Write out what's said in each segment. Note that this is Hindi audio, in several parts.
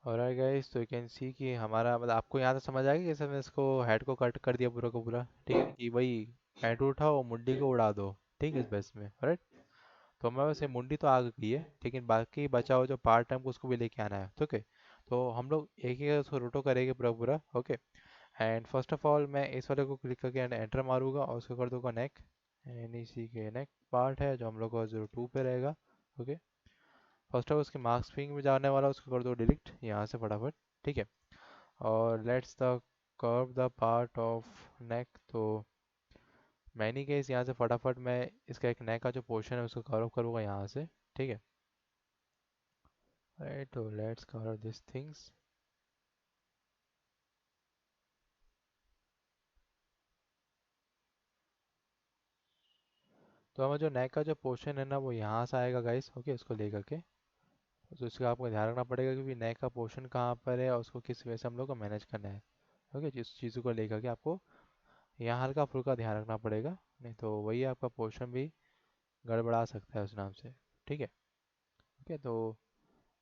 और गाइस तो यू कैन सी कि हमारा मतलब आपको यहाँ से समझ आ गया कैसे मैं इसको हेड को कट कर दिया पूरा का पूरा। ठीक है कि भाई हेड उठाओ मुंडी को उड़ा दो। ठीक है इस बेस में राइट। तो हमारे वैसे मुंडी तो आ गई है लेकिन बाकी बचा हुआ जो पार्ट है हमको उसको भी लेके आना है। ठीक है तो हम लोग एक एक उसको रोटो करेंगे पूरा पूरा। Okay and first of all मैं इस वाले को क्लिक करके एंटर मारूंगा और उसको कर दूंगा नेक। एंड इसी के नेक पार्ट है जो हम लोग का 02 पे रहेगा। ओके फर्स्ट ऑफ उसके मार्क्स पिंग में जाने वाला उसको कर दो डिलीट यहाँ से फटाफट। ठीक है और let's the curve the part of neck. तो मैनी केस यहाँ से फटाफट मैं इसका एक नेक का जो पोर्शन है उसको कर्व करूँगा यहाँ से। ठीक है राइट तो लेट्स कवर दिस थिंग्स। तो हमारा जो नेक का जो पोर्शन है ना वो यहाँ से आएगा गाइस। ओके इसको लेकर के तो इसका आपको ध्यान रखना पड़ेगा क्योंकि नेक का पोर्शन कहाँ पर है और उसको किस वजह से हम लोग को मैनेज करना है। ओके जिस चीज़ों को लेकर के आपको यहाँ हल्का फुल्का ध्यान रखना पड़ेगा नहीं तो वही आपका पोर्शन भी गड़बड़ा सकता है उस नाम से। ठीक है ओके तो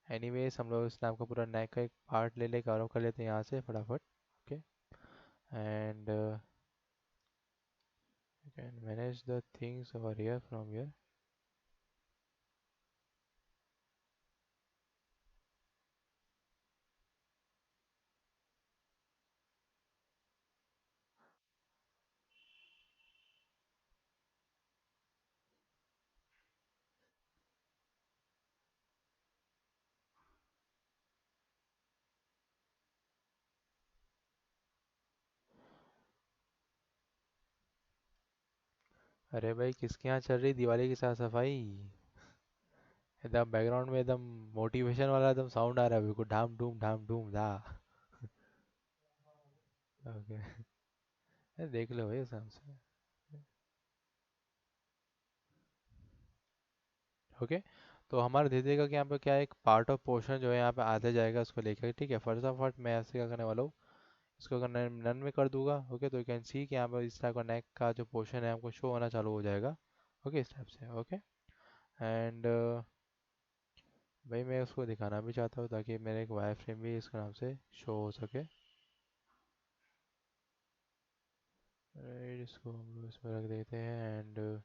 एनीवेज हम लोग इस नाम का पूरा नेक का एक पार्ट ले लेकर और कर लेते हैं यहाँ से फटाफट। Okay and you can manage the things over here from here। अरे भाई किसके यहाँ चल रही दिवाली की साफ सफाई। एकदम बैकग्राउंड में एकदम मोटिवेशन वाला एकदम साउंड आ रहा है बिल्कुल ढाम डूम धा। ओके देख लो भाई आराम से। ओके तो हमारा धीरे धीरे का यहाँ पे क्या है एक पार्ट ऑफ पोर्शन जो है यहाँ पे आते जाएगा उसको लेकर। ठीक है फर्स्ट ऑफ ऑल मैं ऐसे क्या करने वाला हूँ इसको अगर नन में कर दूंगा। ओके तो यू कैन सी कि यहाँ पर इस टाइप का नेक का जो पोर्शन है हमको शो होना चालू हो जाएगा। ओके इस टाइप से। ओके एंड भाई मैं उसको दिखाना भी चाहता हूँ ताकि मेरे एक वायर फ्रेम भी इसके नाम से शो हो सके। राइट इसको हम लोग इसमें रख देते हैं and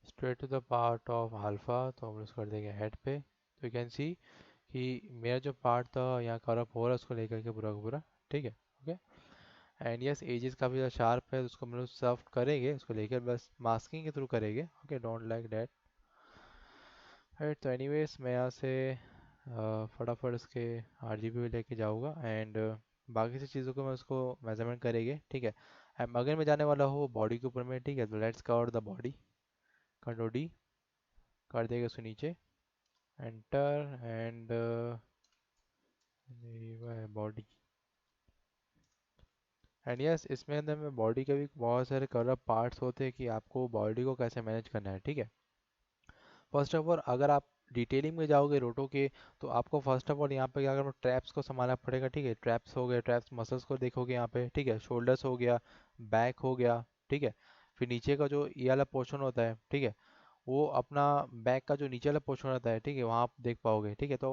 straight to the part of alpha तो हम लोग कर देंगे हेड पे। तो यू कैन सी कि मेरा जो पार्ट था यहाँ कवर अप हो रहा है उसको लेकर के पूरा का पूरा। ठीक है ओके एंड यस एजेस काफ़ी ज़्यादा शार्प है तो उसको हम लोग सॉफ्ट करेंगे उसको लेकर बस मास्किंग के थ्रू करेंगे। Okay don't like that. Right तो एनीवेज मैं यहाँ से फटाफट इसके RGB भी लेके जाऊँगा एंड बाकी सी चीज़ों को मैं उसको मेजरमेंट करेंगे। ठीक है अगर मैं जाने वाला हूँ बॉडी के ऊपर में। ठीक है तो let's cover the body. Control D कर देगा उसको नीचे enter and body. And yes इसमें अंदर में बॉडी के भी बहुत सारे कलर पार्ट्स होते हैं कि आपको बॉडी को कैसे मैनेज करना है। ठीक है फर्स्ट ऑफ ऑल अगर आप डिटेलिंग में जाओगे रोटो के तो आपको फर्स्ट ऑफ ऑल यहाँ पे क्या करना ट्रैप्स को संभालना पड़ेगा। ठीक है ट्रैप्स हो गए ट्रैप्स मसल्स को देखोगे यहाँ पे। ठीक है शोल्डर्स हो गया बैक हो गया। ठीक है फिर नीचे का जो ये वाला पोर्शन होता है। ठीक है वो अपना बैक का जो नीचे वाला पोर्शन होता है। ठीक है वहाँ आप देख पाओगे। ठीक है तो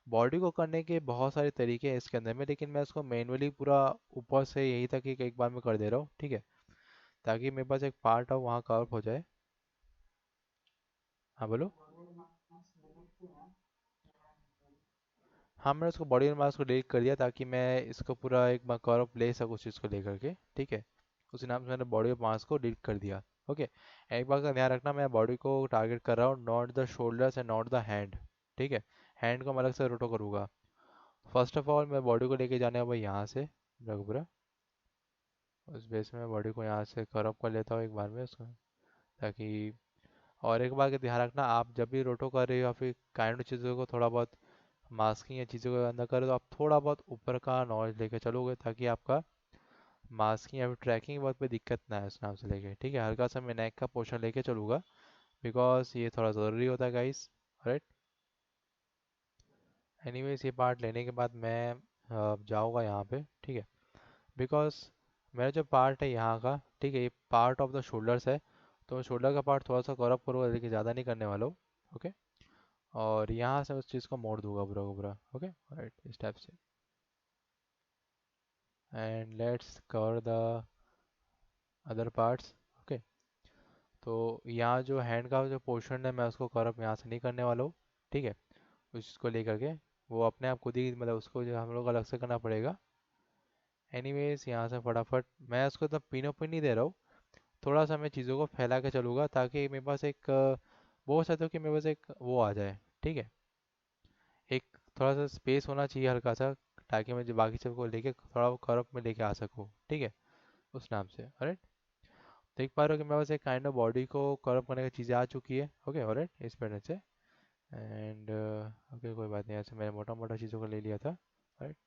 बॉडी को करने के बहुत सारे तरीके हैं इसके अंदर में लेकिन मैं इसको मैनुअली पूरा ऊपर से यही तक कि एक बार में कर दे रहा हूँ। ठीक है ताकि मेरे पास एक पार्ट हो वहाँ कवर हो जाए। हाँ बोलो। हाँ मैंने उसको बॉडी मास को डिलीट कर दिया ताकि मैं इसको पूरा एक बार कवर अप ले सकूँ उस चीज़ को लेकर के। ठीक है उसी नाम से मैंने बॉडी मास को डिलीट कर दिया। ओके एक बात का ध्यान रखना मैं बॉडी को टारगेट कर रहा हूँ not the shoulders and not the hand. ठीक है हैंड को मैं अलग से रोटो करूँगा। फर्स्ट ऑफ ऑल मैं बॉडी को लेके जाने वाला यहाँ से रघुबरा उस बेस में बॉडी को यहाँ से कवर अप कर लेता हूँ एक बार में उसको ताकि और एक बात का ध्यान रखना आप जब भी रोटो कर रहे हो या फिर काइंड चीज़ों को थोड़ा बहुत मास्किंग या चीज़ों को अंदर करो तो आप थोड़ा बहुत ऊपर का नॉइज लेके चलोगे ताकि आपका मास्किंग या फिर ट्रैकिंग वर्क पे दिक्कत ना आए उस नाम से लेके। ठीक है हल्का सा मैं नेक का पोर्शन लेके चलूँगा बिकॉज ये थोड़ा ज़रूरी होता है गाइस। राइट एनीवेज ये पार्ट लेने के बाद मैं जाऊँगा यहाँ पे। ठीक है बिकॉज मेरा जो पार्ट है यहाँ का। ठीक है ये पार्ट ऑफ द शोल्डर्स है तो मैं शोल्डर का पार्ट थोड़ा सा कवर अप करूँगा लेकिन ज़्यादा नहीं करने वाला हूँ। ओके और यहाँ से उस चीज़ को मोड़ दूंगा पूरा का पूरा। ओके, राइट, इस टाइप से। And let's cover the other parts. Okay, तो यहाँ जो हैंड का जो पोर्शन है मैं उसको कवर यहाँ से नहीं करने वाला हूँ। ठीक है, उस चीज़ को लेकर के वो अपने आप खुद ही, मतलब उसको जो हम लोग अलग से करना पड़ेगा। एनीवेज यहाँ से फटाफट मैं उसको तब पिन पिन नहीं दे रहा हूँ, थोड़ा सा मैं चीज़ों को फैला के चलूँगा ताकि मेरे पास एक बोल सकते हो कि मेरे पास एक वो आ जाए। ठीक है, एक थोड़ा सा स्पेस होना चाहिए हल्का सा, ताकि मैं जो बाकी सबको लेके थोड़ा वो कर्व में लेके आ सकूँ। ठीक है, उस नाम से। ऑलराइट, देख पा रहे हो कि मेरे पास एक काइंड ऑफ बॉडी को कर्व करने की चीज़ें आ चुकी है। ओके, ऑलराइट, इस पैटर्न से। एंड ओके, कोई बात नहीं, ऐसे मैंने मोटा मोटा चीज़ों को ले लिया था। Right,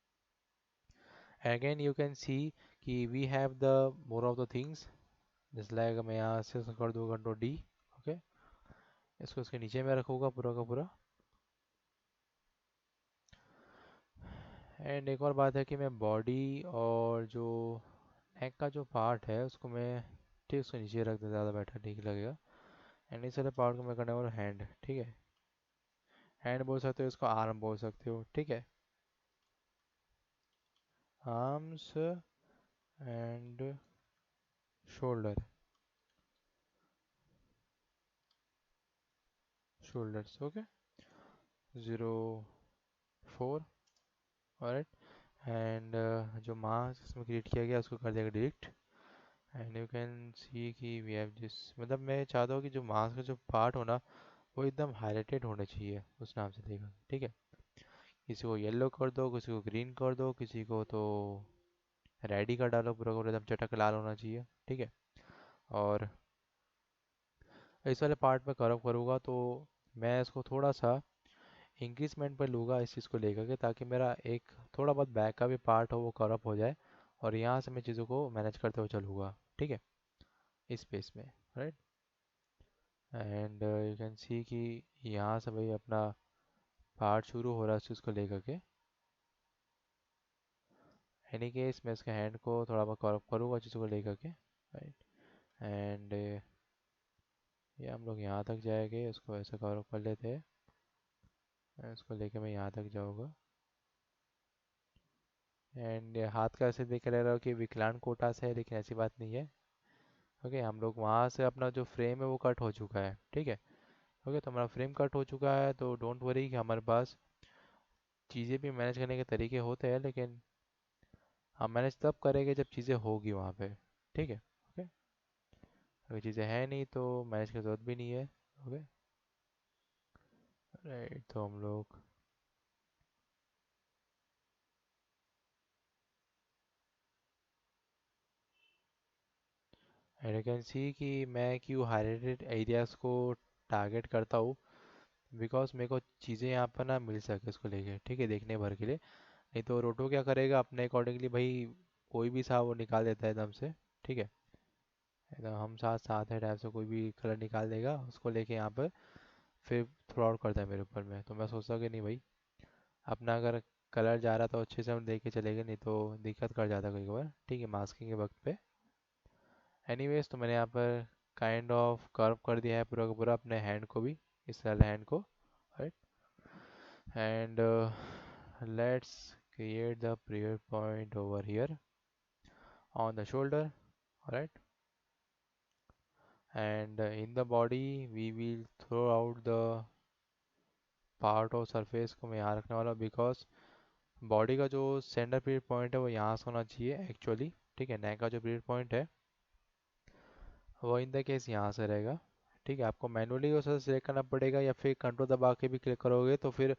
again you can see कि we have the more of the things. जैसे लाइक मैं यहाँ से कर दूँगा कंट्रोल डी। ओके, इसको इसके नीचे में रखूँगा पूरा का पूरा। एंड एक और बात है कि मैं बॉडी और जो नेक का जो पार्ट है उसको मैं, ठीक, उसको नीचे रख दे, ज़्यादा बेटर ठीक लगेगा। एंड इस वाले पार्ट को मैं करने वाला हैंड। ठीक है, हैंड बोल सकते हो, इसको आर्म बोल सकते हो। ठीक है, arms and shoulder, shoulders. Okay, 0 4। Alright, and जो मास इसमें क्रिएट किया गया उसको कर देगा delete. And you can see कि वी हैव दिस, मतलब मैं चाहता हूँ कि जो मास का जो पार्ट हो ना वो एकदम हाईलाइटेड होना चाहिए, उस नाम से देगा। ठीक है, किसी को येलो कर दो, किसी को ग्रीन कर दो, किसी को तो रेड ही कर डालो, पूरा पूरा एकदम चटक लाल होना चाहिए। ठीक है, और इस वाले पार्ट में कर्व करूँगा तो मैं इसको थोड़ा सा इंक्रीजमेंट पर लूँगा इस चीज़ को लेकर के, ताकि मेरा एक थोड़ा बहुत बैक का भी पार्ट हो वो कर्व हो जाए, और यहाँ से मैं चीज़ों को मैनेज करते हुए चलूँगा। ठीक है, इस स्पेस में। Right, and you can see कि यहाँ से भाई अपना पार्ट शुरू हो रहा है इस चीज़ को लेकर के। एनी केस मैं इसके हैंड को थोड़ा बहुत कर्व करूँगा चीज़ों को लेकर के। राइट, एंड ये हम लोग यहाँ तक जाएंगे, इसको ऐसे कर्व कर लेते हैं। इसको लेके मैं यहाँ तक जाऊँगा। एंड हाथ का ऐसे देख रहा हो कि विकलांग कोटा से है, लेकिन ऐसी बात नहीं है। ओके, हम लोग वहाँ से अपना जो फ्रेम है वो कट हो चुका है। ठीक है, ओके, तो हमारा फ्रेम कट हो चुका है, तो डोंट वरी कि हमारे पास चीज़ें भी मैनेज करने के तरीके होते हैं, लेकिन हम मैनेज तब करेंगे जब चीज़ें होगी वहाँ पे। ठीक है, ओके, अगर चीज़ें हैं नहीं तो मैनेज की ज़रूरत भी नहीं है। ओके, राइट, तो हम लोग एंड यू कैन सी कि मैं क्यों हाइलाइटेड एरियाज़ को टारगेट करता हूँ, बिकॉज मेरे को चीज़ें यहाँ पर ना मिल सके उसको लेके। ठीक है, देखने भर के लिए। नहीं तो रोटो क्या करेगा अपने अकॉर्डिंगली भाई, कोई भी सा वो निकाल देता है एकदम से। ठीक है, एकदम हम साथ साथ है टाइप से कोई भी कलर निकाल देगा, उसको लेके यहाँ पर फिर थ्रो आउट करता है मेरे ऊपर में। तो मैं सोचता कि नहीं भाई, अपना अगर कलर जा रहा तो अच्छे से हम देख के चलेंगे, नहीं तो दिक्कत कर जाता कई बार। ठीक है, मास्किंग के वक्त पे। एनीवेज, तो मैंने यहाँ पर काइंड ऑफ कर्व कर दिया है पूरा का पूरा अपने हैंड को भी, इस वाले हैंड को। Right, and let's create the previous point over here on the shoulder. Alright, and in the body we will throw out the part of surface को मैं यहाँ रखने वाला हूँ, बिकॉज बॉडी का जो सेंटर पीरियड पॉइंट है वो यहाँ से होना चाहिए एक्चुअली। ठीक है, नेक का जो पीरियड पॉइंट है वो इन द केस यहाँ से रहेगा। ठीक है, आपको मैनुअली उसे सिलेक्ट करना पड़ेगा, या फिर कंट्रोल दबा के भी क्लिक करोगे तो फिर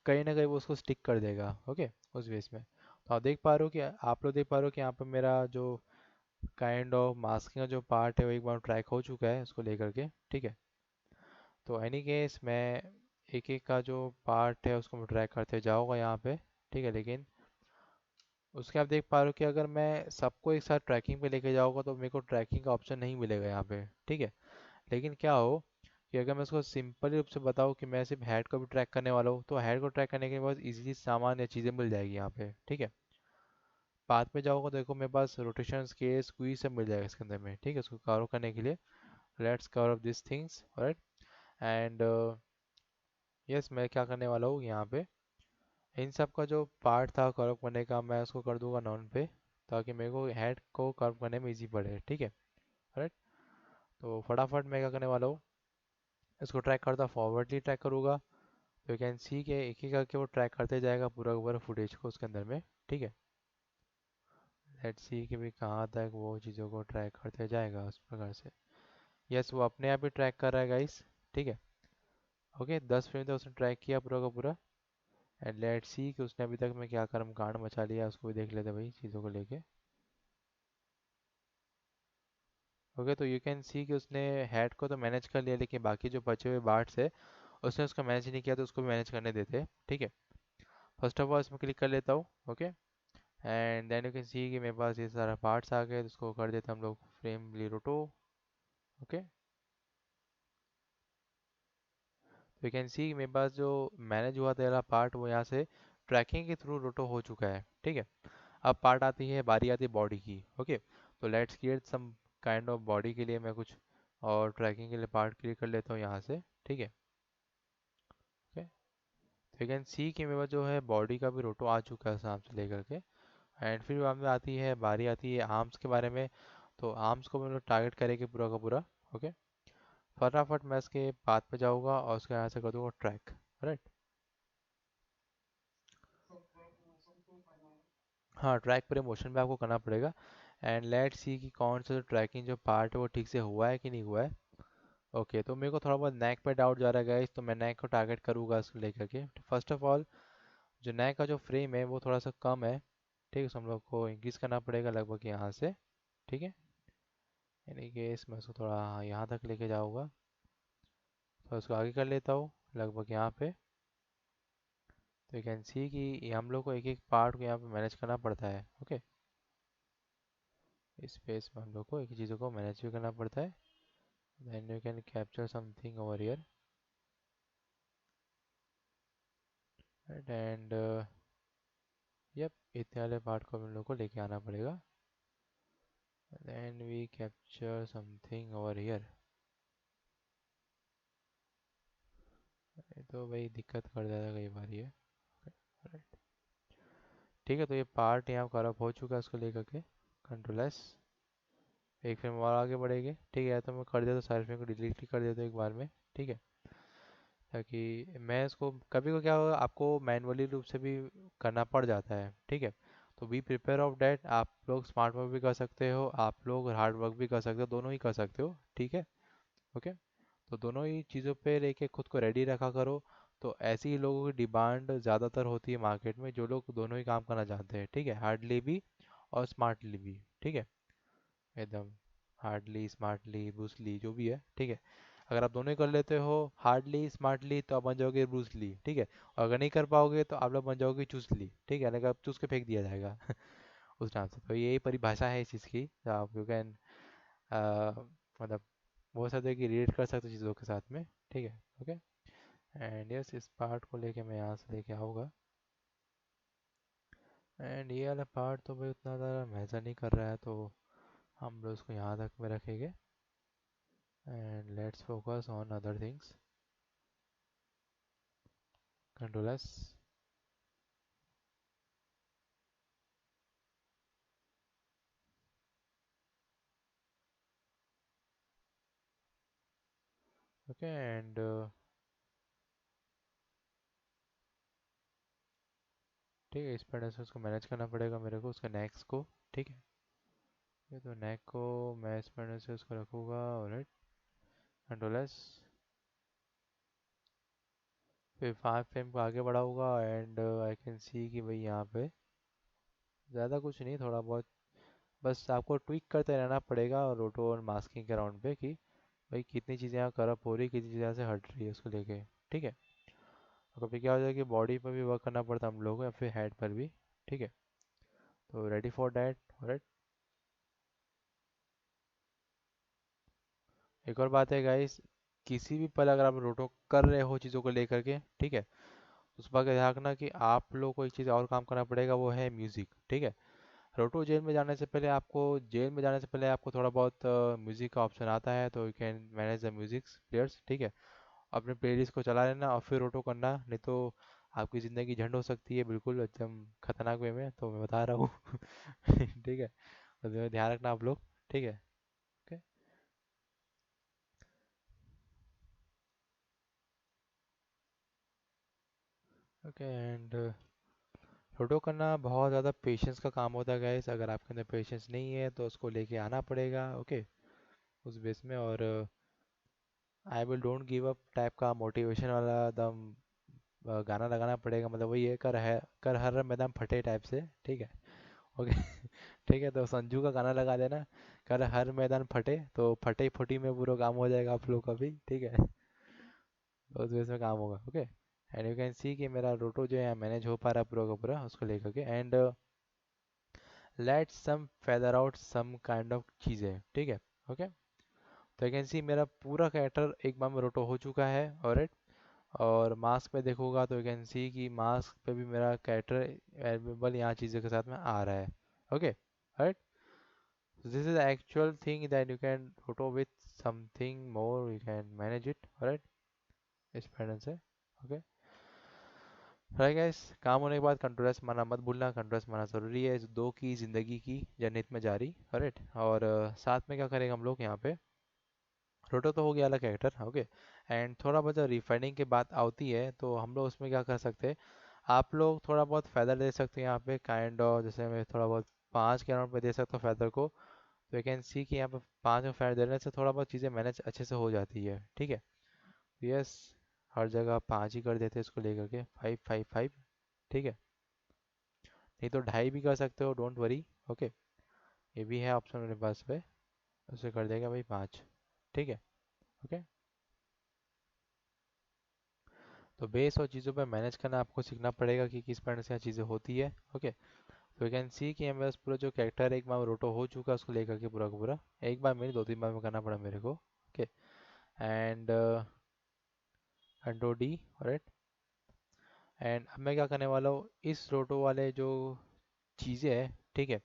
कहीं ना कहीं वो उसको स्टिक कर देगा। ओके, उस बेस में। तो आप देख पा रहे हो कि आप लोग देख पा रहे हो कि यहाँ पर मेरा जो काइंड ऑफ मास्किंग का जो पार्ट है वो एक बार ट्रैक हो चुका है उसको लेकर के। ठीक है, तो एनी केस मैं एक एक का जो पार्ट है उसको मैं ट्रैक करते जाऊँगा यहाँ पे। ठीक है, लेकिन उसके आप देख पा रहे हो कि अगर मैं सबको एक साथ ट्रैकिंग पे लेके जाऊँगा तो मेरे को ट्रैकिंग का ऑप्शन नहीं मिलेगा यहाँ पे। ठीक है, लेकिन क्या हो कि अगर मैं उसको सिंपल रूप से बताऊँ कि मैं सिर्फ हेड को भी ट्रैक करने वाला हूँ, तो हेड को ट्रैक करने के बाद इजीली सामान या चीज़ें मिल जाएगी यहाँ पे। ठीक है, बाद में जाऊँगा तो देखो मेरे पास रोटेशन स्केल स्क्वीज सब मिल जाएगा इसके अंदर में। ठीक है, उसको कवर करने के लिए let's cover up this things. Right, and yes, मैं क्या करने वाला हूँ यहाँ पे, इन सब का जो पार्ट था कर्व करने का मैं उसको कर दूंगा नॉन पे, ताकि मेरे को हेड को कर्व करने में इजी पड़े, ठीक है। राइट। तो फटाफट मैं क्या करने वाला हूँ, इसको ट्रैक करता फॉरवर्डली ट्रैक करूँगा। तो यू कैन सी के एक ही करके वो ट्रैक करते जाएगा पूरा का पूरा फुटेज को उसके अंदर में, ठीक है। लेट्स सी कि भाई कहाँ तक वो चीज़ों को ट्रैक करते जाएगा उस प्रकार से। यस, वो अपने आप ही ट्रैक कर रहा है गाइस, ठीक है। ओके, 10 फ्रेम तक उसने ट्रैक किया पूरा का पूरा। एंड लेट्स सी कि उसने अभी तक में क्या कर्म कांड मचा लिया, उसको भी देख लेते हैं भाई चीज़ों को लेके। ओके, तो यू कैन सी कि उसने हेड को तो मैनेज कर लिया, लेकिन बाकी जो बचे हुए पार्ट्स है उसने उसका मैनेज नहीं किया, तो उसको भी मैनेज करने देते हैं, ठीक है। फर्स्ट ऑफ ऑल इसमें क्लिक कर लेता हूँ। Okay, and then you can see कि मेरे पास ये सारा पार्ट्स आ गए, तो उसको कर देते हम लोग फ्रेम रोटो। ओके, तो यू कैन सी मेरे पास जो मैनेज हुआ था वाला पार्ट वो यहाँ से ट्रैकिंग के थ्रू रोटो हो चुका है, ठीक है। अब पार्ट आती है, बारी आती है बॉडी की। ओके, तो let's create some kind of body के लिए मैं कुछ और ट्रैकिंग के लिए पार्ट क्रिएट कर लेता हूँ यहाँ से, ठीक है। ओके, तो यू कैन सी कि मेरे पास जो है बॉडी का भी रोटो आ चुका है सांप से लेकर के। एंड फिर बाद में आती है, बारी आती है आर्म्स के बारे में। तो आर्म्स को हम लोग टारगेट करेंगे पूरा का पूरा। ओके, फटाफट मैं इसके पाथ पे जाऊँगा और उसके यहाँ से कर दूँगा ट्रैक। राइट। हाँ, ट्रैक पूरे मोशन पे आपको करना पड़ेगा। एंड लेट्स सी कि कौन सा जो ट्रैकिंग जो पार्ट है वो ठीक से हुआ है कि नहीं हुआ है। ओके, तो मेरे को थोड़ा बहुत नेक पे डाउट जा रहा है गाइस, तो मैं नेक को टारगेट करूँगा इसको लेकर के। फर्स्ट ऑफ ऑल, जो नेक का जो फ्रेम है वो थोड़ा सा कम है, ठीक है। तो हम लोग को इंक्रीज करना पड़ेगा लगभग यहाँ से, ठीक है। यानी कि इसमें उसको थोड़ा यहाँ तक लेके जाऊँगा। तो उसको आगे कर लेता हूँ लगभग यहाँ पे। तो यू कैन सी कि ये हम लोग को एक एक पार्ट को यहाँ पे मैनेज करना पड़ता है। ओके, इस स्पेस में हम लोग को एक चीज़ों को मैनेज भी करना पड़ता है। Then you can capture something over here. Right, and yup, इतने वाले पार्ट को हम लोग को लेके आना पड़ेगा। Then we capture something over here. ये तो भाई दिक्कत कर देता है कई बार ये। राइट, ठीक है। तो ये पार्ट यहाँ करप हो चुका है उसको लेकर के। कंट्रोल एस, एक फ्रेम और आगे बढ़ेंगे, ठीक है। तो मैं कर देता हूँ सारे फ्रेम को डिलीट ही कर देता हूँ एक बार में, ठीक है। ताकि मैं इसको कभी को क्या होगा, आपको मैनुअली रूप से भी करना पड़ जाता है, ठीक है। तो बी प्रिपेयर ऑफ डैट, आप लोग स्मार्ट वर्क भी कर सकते हो, आप लोग हार्ड वर्क भी कर सकते हो, दोनों ही कर सकते हो, ठीक है। ओके, तो दोनों ही चीज़ों पे लेके खुद को रेडी रखा करो। तो ऐसे ही लोगों की डिमांड ज़्यादातर होती है मार्केट में, जो लोग दोनों ही काम करना चाहते हैं, ठीक है। हार्डली भी और स्मार्टली भी, ठीक है। एकदम हार्डली स्मार्टली ब्रूसली जो भी है, ठीक है। अगर आप दोनों ही कर लेते हो हार्डली स्मार्टली तो आप बन जाओगे ब्रूसली, ठीक है। और अगर नहीं कर पाओगे तो आप लोग बन जाओगे चूसली, ठीक है। मतलब चूस के फेंक दिया जाएगा उस नाम से। तो यही परिभाषा है इस चीज़ की, आप यू कैन मतलब बोल सकते हो कि रिलेट कर सकते हो चीज़ों के साथ में, ठीक है। ओके, एंड यस, इस पार्ट को लेके मैं यहाँ से लेके आऊँगा। एंड ये वाला पार्ट तो भाई उतना ज़्यादा मैटर नहीं कर रहा है, तो हम लोग उसको यहाँ तक में रखेंगे। And let's focus on other things. Control S. Okay, and ठीक है, इस पर से उसको मैनेज करना पड़ेगा मेरे को, उसका नेक्स्ट को, ठीक है। ये तो नेक को मैं इस पर से उसको रखूँगा। ऑलराइट, कंट्रोल एस, फिर 5 फ्रेम को आगे बढ़ाऊँगा। एंड आई कैन सी कि भाई यहाँ पे ज़्यादा कुछ नहीं, थोड़ा बहुत बस आपको ट्विक करते रहना पड़ेगा और रोटो और मास्किंग के राउंड पे, कि भाई कितनी चीज़ें यहाँ करप्ट हो रही, कितनी चीज़ें यहाँ से हट रही है उसको लेके, ठीक है। और कभी क्या हो जाए कि बॉडी पर भी वर्क करना पड़ता है हम लोगों को, या फिर हेड पर भी, ठीक है। तो रेडी फॉर डैट। राइट, एक और बात है गाइस, किसी भी पल अगर आप रोटो कर रहे हो चीज़ों को लेकर के, ठीक है, उस बात का ध्यान रखना कि आप लोग को एक चीज़ और काम करना पड़ेगा, वो है म्यूज़िक, ठीक है। रोटो जेल में जाने से पहले आपको थोड़ा बहुत म्यूज़िक का ऑप्शन आता है, तो you can manage the music players, ठीक है। अपने प्लेलिस्ट को चला लेना और फिर ऑटो करना, नहीं तो आपकी ज़िंदगी झंड हो सकती है बिल्कुल एकदम खतरनाक वे में, तो मैं बता रहा हूँ। ठीक है, तो ध्यान रखना आप लोग। ठीक है। ओके। ओके एंड ऑटो करना बहुत ज़्यादा पेशेंस का काम होता है गाइस, अगर आपके अंदर पेशेंस नहीं है तो उसको लेके आना पड़ेगा। ओके, उस बेस में। और I will don't give up type का मोटिवेशन वाला एकदम गाना लगाना पड़ेगा, मतलब वही है, कर हर मैदान फटे टाइप से। ठीक है। ओके। ठीक है, तो संजू का गाना लगा देना, कर हर मैदान फटे, तो फटे फुटी में पूरा काम हो जाएगा आप लोग का भी। ठीक है। तो उस बेस में काम होगा। Okay. And you can see कि मेरा रोटो जो है मैनेज हो पा रहा है पूरा का पूरा उसको लेकर के। And let some feather out some kind of चीज़ें। ठीक है। ओके। तो यू कैन सी मेरा पूरा कैरेक्टर एक बार में रोटो हो चुका है। और और मास्क पे देखोगा तो यू कैन सी कि मास्क पे भी मेरा कैरेक्टर अवेलेबल यहाँ चीज़ों के साथ में आ रहा है। Okay right. This is actual thing that you can photo with something more, you can manage it right, इस पैटर्न से। ओके राइट गाइस, काम होने के बाद कंट्रोल्स मारना मत भूलना, कंट्रोल्स मारना ज़रूरी है इस दो की ज़िंदगी की जनहित में जारी। राइट। और साथ में क्या करेंगे हम लोग यहाँ पे, रोटो तो हो गया अलग कैरेक्टर। ओके। एंड थोड़ा बहुत जब रिफाइनिंग की बात आती है तो हम लोग उसमें क्या कर सकते हैं, आप लोग थोड़ा बहुत फ़ायदा दे सकते हैं यहाँ पे काइंड ऑफ, जैसे मैं थोड़ा बहुत 5 के राउंड पे दे सकता हूँ फैदर को। तो यू कैन सी कि यहाँ पे 5 में फैदर देने से थोड़ा बहुत चीज़ें मैनेज अच्छे से हो जाती है। ठीक है। यस, हर जगह 5 ही कर देते हैं इसको लेकर के, 5 5 5। ठीक है, नहीं तो 2.5 भी कर सकते हो, डोंट वरी। ओके, ये भी है ऑप्शन मेरे पास पे, उसे कर देगा भाई 5। ठीक है। ओके, तो बेस और चीज़ों पे मैनेज करना आपको सीखना पड़ेगा कि किस तरह से चीज़ें होती है। ओके, तो यू कैन सी कि हमारे पास पूरा जो कैरेक्टर एक बार रोटो हो चुका है उसको लेकर के पूरा का पूरा, एक बार मेरी 2 3 बार में करना पड़ा मेरे को। Okay. And control D. Right. And अब मैं क्या करने वाला हूँ, इस रोटो वाले जो चीज़ें हैं, ठीक है,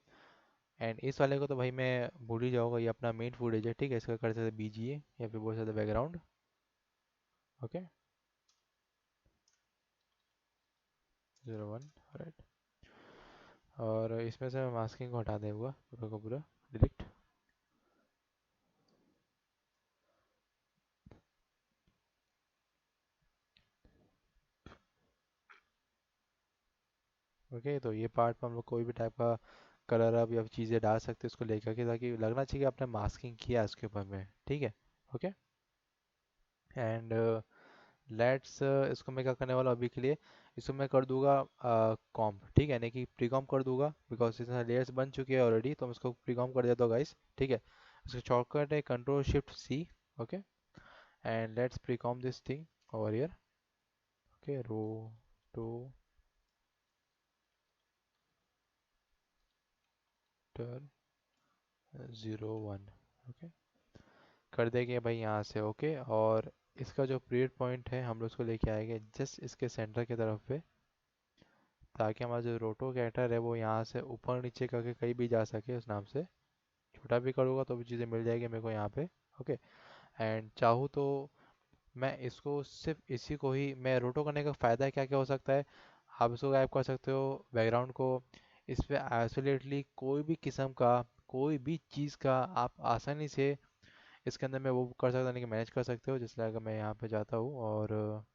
एंड इस वाले को तो भाई मैं भूल ही जाऊँगा, ये अपना मेन फुटेज है। ठीक है, इसका कर सकते बीजीए या फिर बोल सकते बैकग्राउंड। ओके, 01। राइट। और इसमें से मैं मास्किंग को हटा देगा पूरा का पूरा, डिलीट। ओके, तो ये पार्ट में हम लोग कोई भी टाइप का कलर अब या चीज़ें डाल सकते हैं उसको लेकर के, ताकि लगना चाहिए कि आपने मास्किंग किया है उसके ऊपर में। ठीक है। ओके। एंड लेट्स इसको मैं क्या करने वाला हूँ अभी के लिए, इसको मैं कर दूंगा कॉम्प। ठीक है, यानी कि प्री कॉम्प कर दूंगा, बिकॉज इसमें लेयर्स बन चुके हैं ऑलरेडी, तो मैं इसको प्री कॉम्प कर देता हूँ गाइस। ठीक है, इसका शॉर्टकट है control shift C. Okay, and let's precomp this thing over here. Okay, roto 01। Okay, कर देंगे भाई यहाँ से। ओके, और इसका जो पीरियड पॉइंट है हम लोग उसको लेके आएंगे जस्ट इसके सेंटर की तरफ पे, ताकि हमारा जो रोटो कैरेक्टर है वो यहाँ से ऊपर नीचे करके कहीं भी जा सके उस नाम से। छोटा भी करूँगा तो भी चीज़ें मिल जाएगी मेरे को यहाँ पे। ओके। एंड चाहूँ तो मैं इसको सिर्फ इसी को ही, मैं रोटो करने का फ़ायदा क्या क्या हो सकता है, आप इसको गायब कर सकते हो बैकग्राउंड को, इस पे आइसोलेटली कोई भी किस्म का कोई भी चीज़ का आप आसानी से इसके अंदर में वो कर सकते हो, यानी कि मैनेज कर सकते हो। जिसलिए अगर मैं यहाँ पे जाता हूँ और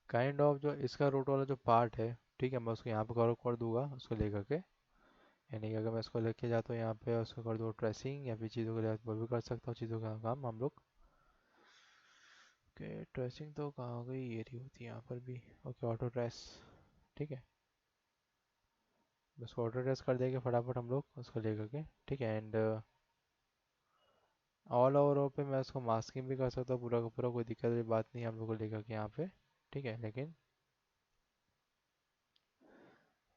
काइंड ऑफ जो इसका रूट वाला जो पार्ट है, ठीक है, मैं उसको यहाँ पे कवर कर दूंगा उसको लेकर के। यानी कि अगर मैं इसको लेके जाता हूँ यहाँ पे उसको कर दूँ ट्रेसिंग, या फिर चीज़ों के लिए वो भी कर सकता हूँ, चीज़ों का काम हम लोग। ओके, ट्रेसिंग तो कहाँ हो गई, ये रही होती है यहाँ पर भी। Okay, auto trace. ठीक है, बस ऑटो ट्रेस कर देंगे फटाफट हम लोग उसको लेकर के। ठीक है, एंड ऑल ओवर पे मैं उसको मास्किंग भी कर सकता हूँ पूरा का पूरा, कोई दिक्कत वाली बात नहीं है हम लोग को लेकर के यहाँ पे। ठीक है, लेकिन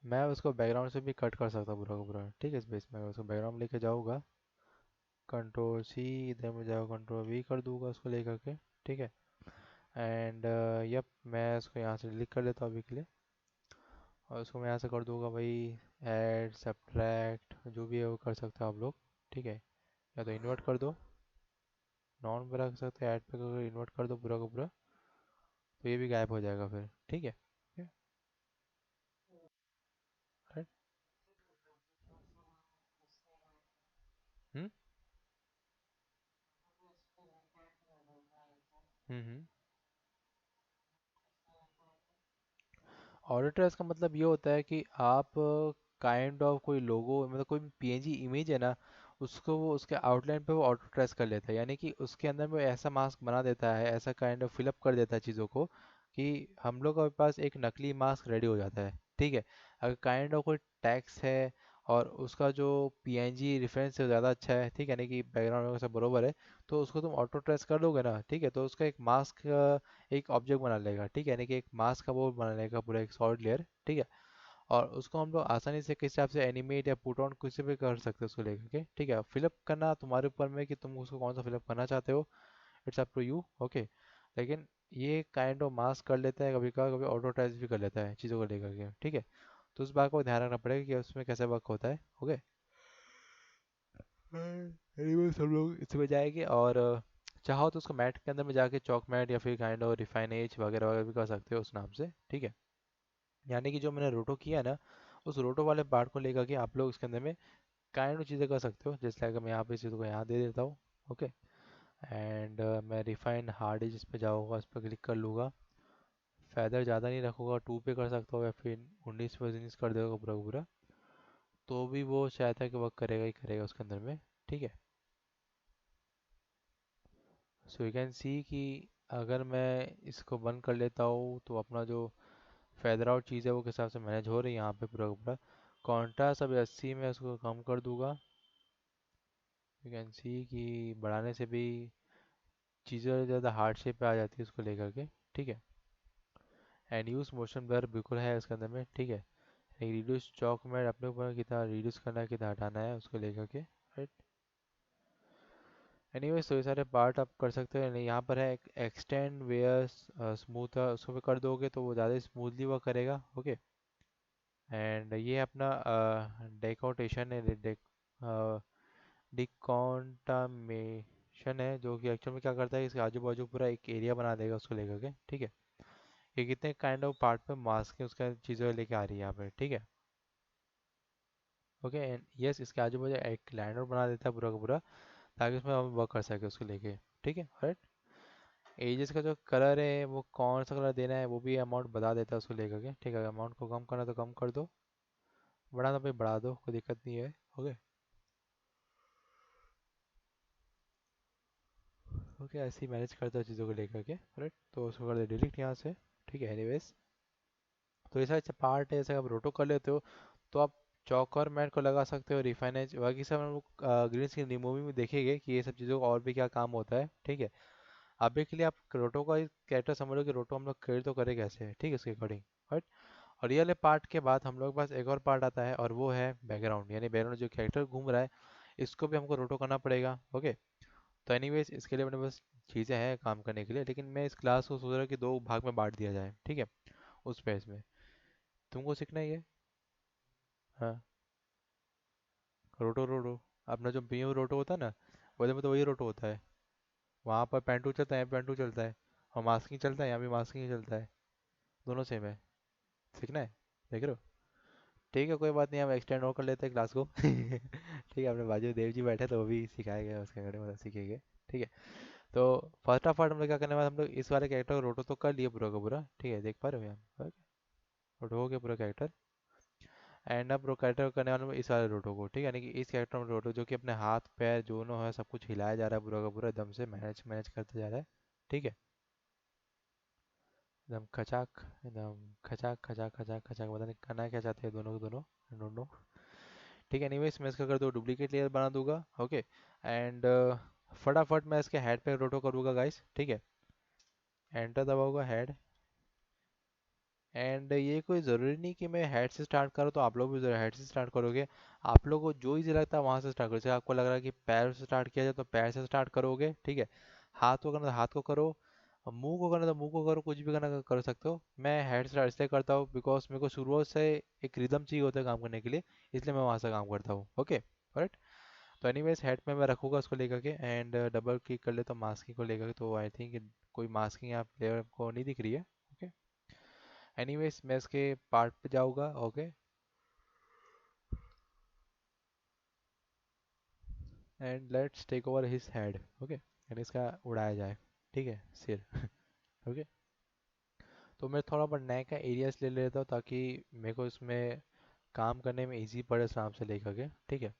मैं उसको बैकग्राउंड से भी कट कर सकता हूँ पूरा का पूरा। ठीक है, इस बेस में उसको बैकग्राउंड लेके जाऊँगा, कंट्रोल सी, इधर में जाओ कंट्रोल वी कर दूंगा उसको लेकर के। ठीक है, एंड यप मैं इसको यहाँ से डिलीट कर लेता हूँ अभी के लिए, और उसको मैं यहाँ से कर दूंगा भाई ऐड सब्ट्रैक्ट, जो भी है वो कर सकते हो आप लोग। ठीक है, या तो इन्वर्ट कर दो, नॉन पे रख सकते हैं, ऐड पे अगर इन्वर्ट कर दो पूरा का पूरा, तो ये भी गायब हो जाएगा फिर, ठीक है। राइट। हम्म हम्म। ऑडिटर्स का मतलब ये होता है कि आप काइंड ऑफ कोई लोगो, मतलब कोई पीएनजी इमेज है ना, उसको वो उसके आउटलाइन पे वो ऑटो ट्रेस कर लेता है, यानी कि उसके अंदर वो ऐसा मास्क बना देता है, ऐसा काइंड ऑफ फिलअप कर देता है चीज़ों को, कि हम लोग के पास एक नकली मास्क रेडी हो जाता है, ठीक है। अगर काइंड ऑफ कोई टैक्स है और उसका जो पीएनजी रेफरेंस है ज़्यादा अच्छा है, ठीक है, यानी कि बैकग्राउंड वगैरह सब बरोबर है, तो उसको तुम ऑटो ट्रेस कर लोगे ना, ठीक है, तो उसका एक मास्क, एक ऑब्जेक्ट बना लेगा, ठीक है, यानी कि एक मास्क का वो बना लेगा पूरा एक सॉलिड लेयर, ठीक है। और उसको हम लोग आसानी से किस हिसाब से एनिमेट या पुट ऑन किसी भी कर सकते हैं उसको लेकर के, ठीक है। फिलअप करना तुम्हारे ऊपर में कि तुम उसको कौन सा फिलअप करना चाहते हो, it's up to you, okay. लेकिन ये काइंड ऑफ मास्क कर लेता है कभी कभी कभी ऑटो टाइप भी कर लेता है चीज़ों को लेकर के, ठीक है। तो उस बात को ध्यान रखना पड़ेगा कि उसमें कैसे वर्क होता है, ओके। एनीवेज हम लोग इसमें जाएंगे, और चाहो तो उसको मैट के अंदर में जाके चौक मैट या फिर काइंड ऑफ रिफाइन एज वगैरह वगैरह भी कर सकते हो उस नाम से, ठीक है। यानी कि जो मैंने रोटो किया ना, उस रोटो वाले पार्ट को लेकर के आप लोग इसके अंदर में काइंड ऑफ चीज़ें कर सकते हो, जैसे अगर मैं यहाँ पे इस चीज़ को यहाँ दे देता हूँ, ओके। एंड मैं रिफाइंड हार्ड एज पे जाऊँगा, इस पर क्लिक कर लूँगा, फैदर ज़्यादा नहीं रखूँगा, 2 पे कर सकता हूँ या फिर 19 कर देगा पूरा का पूरा, तो भी वो शायद है कि वर्क करेगा ही करेगा उसके अंदर में, ठीक है। सो यू कैन सी कि अगर मैं इसको बंद कर लेता हूँ तो अपना जो फेदर आउट चीज़ है वो किस हिसाब से मैनेज हो रही है यहाँ पे पूरा का पूरा। कॉन्ट्रास्ट अभी 80 में उसको कम कर दूंगा, यू कैन सी कि बढ़ाने से भी चीज़ें ज़्यादा हार्ड शेप पे आ जाती है उसको लेकर के, ठीक है। एंड यूज मोशन ब्लर बिल्कुल है इसके अंदर में, ठीक है। रिड्यूस चौक में अपने ऊपर कितना रिड्यूस करना है कितना हटाना है उसको लेकर के, राइट। एनीवेज तो ये सारे पार्ट आप कर सकते हैं, नहीं यहाँ पर है एक्सटेंड वेयर स्मूथ, उसको भी कर दोगे तो वो ज़्यादा स्मूथली वर्क करेगा, ओके। एंड ये अपना डेकोटेशन है, डिकॉन्टामेशन है, जो कि एक्चुअल में क्या करता है, इसके आजू बाजू पूरा एक एरिया बना देगा उसको लेकर के, ठीक है। ये कितने काइंड ऑफ पार्ट पे मास्क है उसका चीज़ें लेके आ रही है यहाँ पे, ठीक है। ओके एंड यस, इसके आजू बाजू एक लाइनर बना देता है पूरा का पूरा, ताकि उसमें हम वर्क कर सके उसको लेके, ठीक है, राइट। एजेस का जो कलर है वो कौन सा कलर देना है वो भी अमाउंट बता देता है उसको लेकर के, ठीक है। अगर अमाउंट को कम करना है तो कम कर दो, बढ़ाना भाई बढ़ा दो, कोई दिक्कत नहीं है, ओके। ओके ऐसे ही मैनेज करता है चीज़ों को लेकर के, राइट। तो उसको कर दे डिलीट यहाँ से, ठीक है। एनीवेज तो ऐसा अच्छा पार्ट है, जैसे आप रोटो कर लेते हो तो आप चौक और मैट को लगा सकते हो, रिफाइनेज बाकी सब हम लोग ग्रीन स्क्रीन रिमूविंग में देखेंगे कि ये सब चीज़ों का और भी क्या काम होता है, ठीक है। अभी के लिए आप रोटो का कैरेक्टर समझ लो कि रोटो हम लोग क्रिएट तो करें कैसे, ठीक है, उसके अकॉर्डिंग, राइट। और ये वाले पार्ट के बाद हम लोग के पास एक और पार्ट आता है और वो है बैकग्राउंड, यानी बैकग्राउंड जो कैरेक्टर घूम रहा है इसको भी हमको रोटो करना पड़ेगा, ओके। तो एनीवेज इसके लिए अपने पास चीज़ें हैं काम करने के लिए, लेकिन मैं इस क्लास को सोच रहा हूँ कि दो भाग में बांट दिया जाए, ठीक है, उस पेज में तुमको सीखना ही है। हाँ, रोटो रोटो, अपना जो पीओ रोटो होता है ना, वैसे में तो वही रोटो होता है। वहाँ पर पेंटू चलता है, यहाँ पे पेंटू चलता है, और मास्किंग चलता है, यहाँ भी मास्किंग चलता है, दोनों सेम है। सीखना है, देख रहे हो। ठीक है कोई बात नहीं, हम एक्सटेंड और कर लेते हैं क्लास को ठीक है, अपने बाजू में देव जी बैठे तो वो भी सिखाए गए उसके बारे में सीखेंगे, ठीक है। तो फर्स्ट ऑफ ऑल हम लोग क्या करने वाले, हम लोग इस वाले कैरेक्टर को रोटो तो कर लिए पूरा का पूरा, ठीक है, देख पा रहे हो यहाँ, रोटो हो गया पूरा कैरेक्टर। एंड अब कैरेक्टर करने वाले में इस वाले रोटो को, ठीक है, यानी कि इस कैरेक्टर में रोटो जो कि अपने हाथ पैर दोनों है सब कुछ हिलाया जा रहा है पूरा का पूरा, एकदम से मैनेज मैनेज करते जा रहा है, ठीक है। एकदम खचाक, एकदम खचाक खचाक खचाक खचाक, पता नहीं करना क्या चाहते हैं दोनों को दोनों, आई डोंट नो, ठीक है। एनीवेज मैं इसका कर दो डुप्लीकेट लेयर बना दूंगा, ओके। एंड फटाफट मैं इसके हेड पे रोटो करूँगा गाइस, ठीक है। Enter दबाऊंगा head. एंड ये कोई ज़रूरी नहीं कि मैं हेड से स्टार्ट करूँ, तो आप लोग भी ज़रा हेड से स्टार्ट करोगे, आप लोगों को जो इजी लगता है वहाँ से स्टार्ट करो, जैसे आपको लग रहा है कि पैर से स्टार्ट किया जाए तो पैर से स्टार्ट करोगे, ठीक है। हाथ को करना तो हाथ को करो, और मुंह को करना तो मुंह को करो, कुछ भी करना कर सकते हो। मैं हेड स्टार्ट इसलिए करता हूँ बिकॉज मेरे को शुरू से एक रिदम चाहिए होता है काम करने के लिए, इसलिए मैं वहाँ से काम करता हूँ, ओके, राइट। तो एनीवेज हेड में मैं रखूँगा उसको लेकर के, एंड डबल क्लिक कर ले तो मास्किंग को लेकर के, तो आई थिंक कोई मास्किंग यहाँ प्लेयर को नहीं दिख रही है। ओके, एनीवेज मैं इसके पार्ट पे जाऊँगा। Okay, and let's take over his head. Okay, and इसका उड़ाया जाए, ठीक है, सिर। ओके, तो मैं थोड़ा बहुत नए का एरियाज ले लेता हूँ ताकि मेरे को इसमें काम करने में इजी पड़े आराम से लेकर के, ठीक है।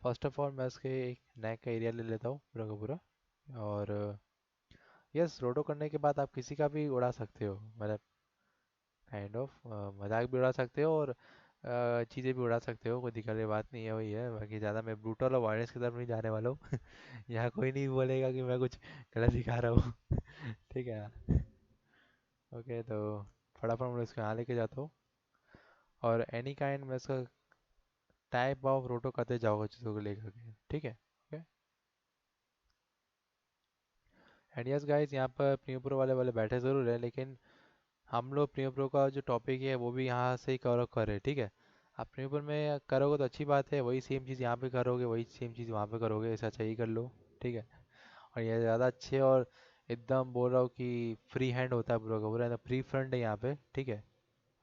फर्स्ट ऑफ ऑल मैं इसके एक नए का एरिया ले लेता हूँ पूरा का पूरा। और यस, रोटो करने के बाद आप किसी का भी उड़ा सकते हो, मतलब काइंड ऑफ मजाक भी उड़ा सकते हो और चीज़ें भी उड़ा सकते हो, कोई दिक्कत की बात नहीं है। वही है, बाकी ज़्यादा मैं ब्रूटल और वायलेंस की तरफ नहीं जाने वाला हूँ। यहाँ कोई नहीं बोलेगा कि मैं कुछ गलत दिखा रहा हूँ। ठीक है ना? ओके, तो फटाफट मैं इसको यहाँ लेके जाता हूँ, और एनी काइंड मैं इसका टाइप ऑफ रोटो करते जाऊँगा चीज़ों को लेकर के, ठीक है। ओके, एंड यस गाइस, यहाँ पर प्रियो प्रो वाले वाले बैठे ज़रूर है, लेकिन हम लोग प्रियो प्रो का जो टॉपिक है वो भी यहाँ से ही कवर कर रहे हैं, ठीक है। आप प्रियो प्रो में करोगे तो अच्छी बात है, वही सेम चीज़ यहाँ पे करोगे, वही सेम चीज़ वहाँ पे करोगे, ऐसा चाहिए कर लो, ठीक है। और ये ज़्यादा अच्छे और एकदम बोल रहा हूँ कि फ्री हैंड होता है पूरा का पूरा, एकदम फ्री फ्रंट है यहाँ पे, ठीक है।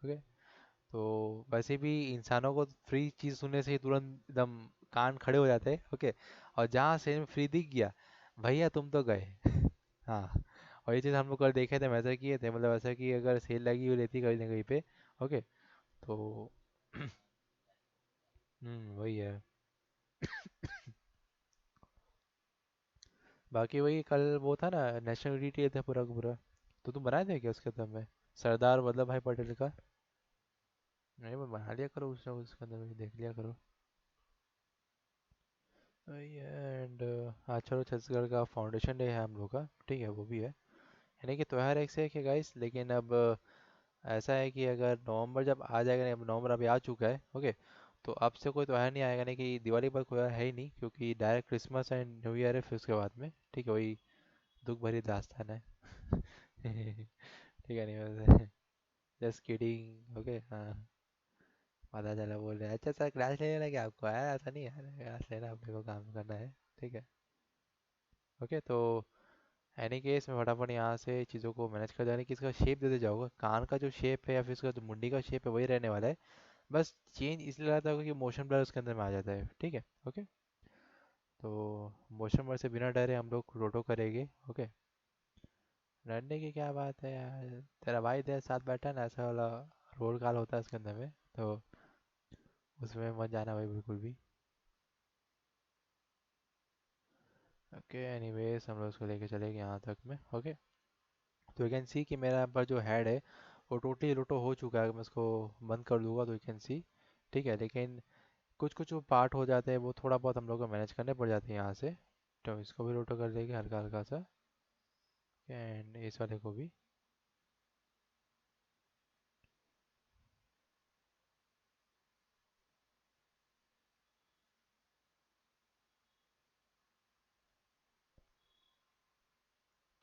ओके, तो वैसे भी इंसानों को फ्री चीज़ सुनने से ही तुरंत एकदम कान खड़े हो जाते हैं। ओके, और जहाँ से में फ्री दिख गया, भैया तुम तो गए। हाँ, और ये चीज़ हम लोग कल देखे थे, वैसा किए थे, मतलब ऐसा कि अगर सेल लगी हुई रहती कहीं ना कहीं पे। ओके, तो वही है। बाकी वही कल वो था ना, नेशनल यूनिटी था पूरा का पूरा, तो तुम बनाए थे क्या उसके अंदर में सरदार वल्लभ भाई पटेल का? नहीं, मैं बना लिया करो उसने उसके अंदर में, देख लिया करो। एंड हाँ चलो, छत्तीसगढ़ का फाउंडेशन डे है हम लोग का, ठीक है, वो भी है। यानी कि त्योहार एक से एक है गाइस, लेकिन अब ऐसा है कि अगर नवंबर जब आ जाएगा, नहीं अब नवंबर अभी आ चुका है। ओके, तो अब से कोई त्योहार नहीं आएगा, नहीं कि दिवाली पर कोई त्योहार है ही नहीं, क्योंकि direct Christmas and new year है फिर उसके बाद में, ठीक है, वही दुख भरी दास्तान है। ठीक है, नहीं वैसे जस्ट किडिंग। ओके, हाँ, पता चला बोल रहे हैं, अच्छा सर क्लास ले लेना क्या आपको आया, ऐसा नहीं है क्लास लेना, अपने को काम करना है, ठीक है। ओके, तो एनी केस मैं फटाफट यहाँ से चीज़ों को मैनेज कर जाने की, इसका शेप देते जाऊँगा, कान का जो शेप है या फिर इसका जो मुंडी का शेप है वही रहने वाला है, बस चेंज इसलिए लाता है कि मोशन ब्लर उसके अंदर में आ जाता है, ठीक है। ओके, तो मोशन ब्लर से बिना डरे हम लोग रोटो करेंगे। ओके, डरने की क्या बात है यार, तेरा भाई तेरे साथ बैठा है ना, ऐसा वाला रोल कॉल होता है उसके अंदर में, तो उसमें मत जाना भाई बिल्कुल भी। ओके, एनीवेज हम लोग उसको लेके चलेंगे यहाँ तक में। ओके, तो यू कैन सी कि मेरा यहाँ पर जो हेड है वो टोटली रोटो हो चुका है, मैं इसको बंद कर दूंगा तो यू कैन सी, ठीक है। लेकिन कुछ कुछ वो पार्ट हो जाते हैं, वो थोड़ा बहुत हम लोग को मैनेज करने पड़ जाते हैं यहाँ से, तो इसको भी रोटो कर लेंगे हल्का हल्का सा, एंड इस वाले को भी।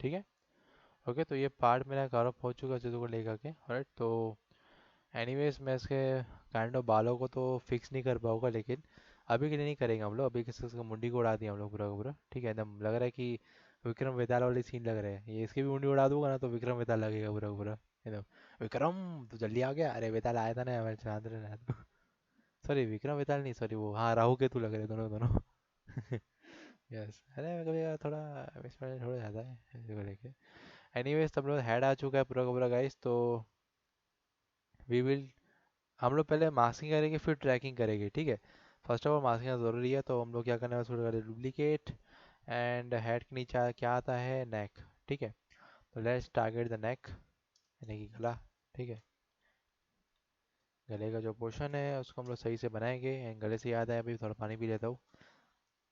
ठीक है, ओके, तो ये पार्ट मेरा कवर अप हो चुका है चीज़ों को लेकर के, राइट। तो एनीवेज मैं इसके काइंड ऑफ बालों को तो फिक्स नहीं कर पाऊंगा, लेकिन अभी के लिए नहीं करेंगे हम लोग, अभी किसी इसका मुंडी को उड़ा दिया हम लोग पूरा का पूरा, ठीक है, एकदम लग रहा है कि विक्रम वेताल वाली सीन लग रहा है, ये इसकी भी मुंडी उड़ा दूंगा ना तो विक्रम वेताल लगेगा पूरा का पूरा एकदम। विक्रम तो जल्दी आ गया, अरे वेताल आया था ना हमारे चांद रहे तो। सॉरी, विक्रम वेताल नहीं, सॉरी, वो हाँ राहु केतु लग रहे दोनों दोनों। यस, अरे कभी थोड़ा मिसमैच थोड़ा ज़्यादा है इसको लेके। एनीवेज तब लोग हेड आ चुका है पूरा का पूरा गाइस, तो वी विल, हम लोग पहले मास्किंग करेंगे फिर ट्रैकिंग करेंगे, ठीक है। फर्स्ट ऑफ ऑल मास्किंग ज़रूरी है, तो हम लोग क्या करने वाले थोड़ा डुप्लीकेट, एंड हेड के नीचे क्या आता है, नेक, ठीक है। तो लेट्स टारगेट द नेक, यानी कि गला, ठीक है। गले का जो पोर्शन है उसको हम लोग सही से बनाएंगे, एंड गले से याद है अभी थोड़ा पानी पी लेता हूँ,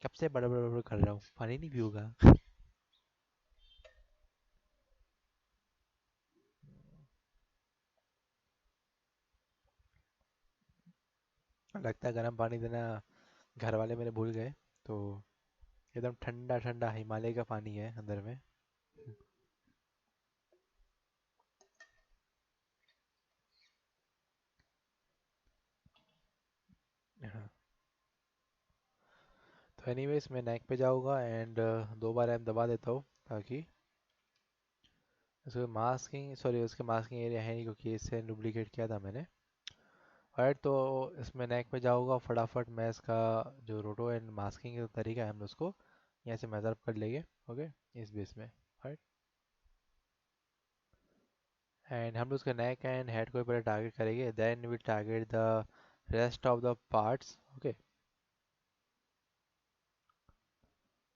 कब से बड़ा बड़ा बड़ा कर रहा हूँ, पानी नहीं पीऊँगा। लगता है गर्म पानी देना घर वाले मेरे भूल गए, तो एकदम ठंडा ठंडा हिमालय का पानी है अंदर में। एनीवेज मैं नेक पे जाऊँगा एंड 2 बार एम दबा देता हूँ ताकि उसके मास्किंग, सॉरी उसके मास्किंग एरिया है नहीं क्योंकि इससे डुप्लीकेट किया था मैंने। राइट, तो इसमें नेक पे जाऊँगा फटाफट, मैं इसका जो रोटो एंड मास्किंग का तरीका है हम उसको यहाँ से मेजर कर लेंगे। ओके, इस बेस में। राइट, एंड हम उसके नेक एंड हेड को पहले टारगेट करेंगे, then will target the rest of the parts. Okay,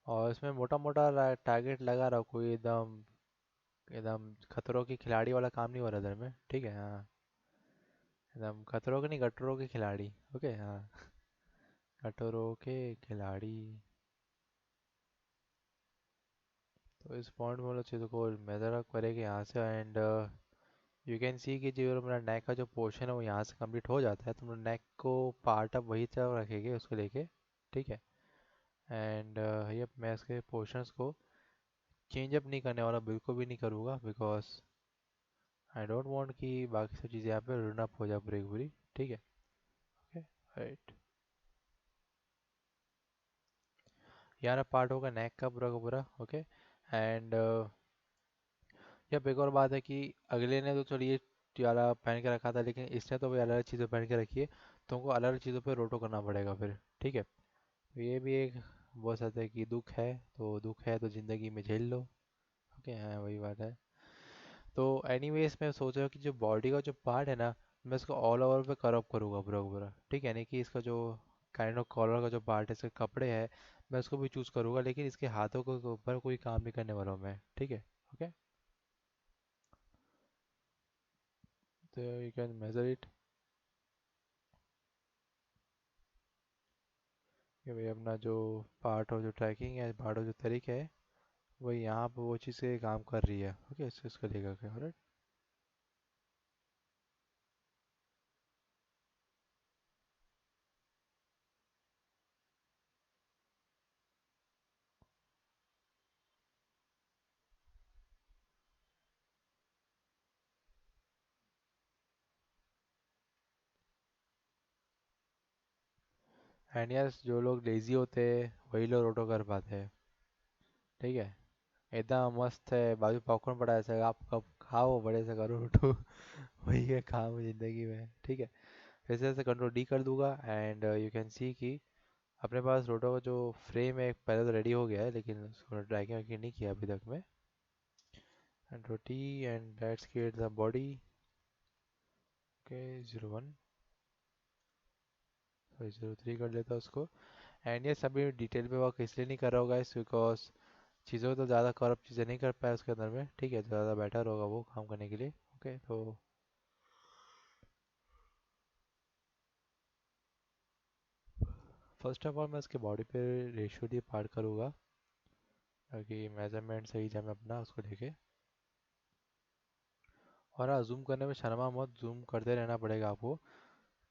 और इसमें मोटा मोटा टारगेट लगा रहा, कोई एकदम एकदम खतरों की खिलाड़ी वाला काम नहीं हो रहा इधर में, ठीक है। हाँ, एकदम खतरों के नहीं, गटरों के खिलाड़ी। ओके, हाँ, गटरों के खिलाड़ी। तो इस पॉइंट में वाला चीज़ों को मेजर अप करेंगे यहाँ से, एंड यू कैन सी कि जो मेरा नेक का जो पोर्शन है वो यहाँ से कंप्लीट हो जाता है, तो हम नेक को पार्ट अप वही तरह रखेंगे उसको लेके, ठीक है। एंड ये मैं इसके पोर्शंस को चेंज अप नहीं करने वाला, बिल्कुल भी नहीं करूँगा, बिकॉज आई डोंट वांट कि बाकी सब चीज़ें यहाँ पे रन अप हो जाए पूरी की पूरी, ठीक है। ओके, राइट, यहाँ पार्ट होगा नेक का पूरा का पूरा। ओके, एंड यह एक और बात है कि अगले ने तो चलिए वाला पहन के रखा था, लेकिन इसने तो भाई अलग अलग चीज़ें पहन के रखी है, तो उनको अलग अलग चीज़ों पे रोटो करना पड़ेगा फिर, ठीक है। तो ये भी एक बोल सकते हैं कि दुख है, तो दुख है तो ज़िंदगी में झेल लो। ओके, हाँ वही बात है। तो एनीवेज मैं सोच रहा हूँ कि जो बॉडी का जो पार्ट है ना, मैं इसको ऑल ओवर पे कवर अप करूँगा पूरा का पूरा, ठीक है। यानी कि इसका जो काइंड ऑफ कॉलर का जो पार्ट है, इसके कपड़े हैं, मैं उसको भी चूज़ करूँगा, लेकिन इसके हाथों के ऊपर कोई काम नहीं करने वाला हूँ मैं, ठीक है। ओके, तो यू कैन मेजर इट कि भाई अपना जो पार्ट और जो ट्रैकिंग है, पार्ट और जो तरीका है, वही यहाँ पर वो चीज़ से काम कर रही है। ओके, इसको इसको लेकर के, ऑलराइट। एंड यस, जो लोग लेजी होते हैं वही लोग रोटो कर पाते हैं, ठीक है। एकदम मस्त है, बाजू पॉपकॉर्न पड़ा है, ऐसा आप कब खाओ बड़े से करो रोटो। वही है काम जिंदगी में, ठीक है। जैसे जैसे कंट्रोल डी कर दूंगा, एंड यू कैन सी कि अपने पास रोटो का जो फ्रेम है पहले तो रेडी हो गया है, लेकिन उसको ड्रैगिंग वैगिंग नहीं किया अभी तक मैं। Control T and let's create the body. Okay, 01, sorry 03 कर लेता उसको। एंड ये सभी डिटेल पे वर्क इसलिए नहीं कर रहा होगा इस, बिकॉज चीज़ों को तो ज़्यादा करप्ट चीज़ें नहीं कर पाया उसके अंदर में, ठीक है। ज़्यादा बेटर होगा वो काम करने के लिए। ओके, तो फर्स्ट ऑफ ऑल मैं उसके बॉडी पे रेशियो डी पार्ट करूँगा ताकि मेजरमेंट सही जाए मैं अपना उसको लेके। और हाँ, जूम करने में शर्मा मत, जूम करते रहना पड़ेगा आपको,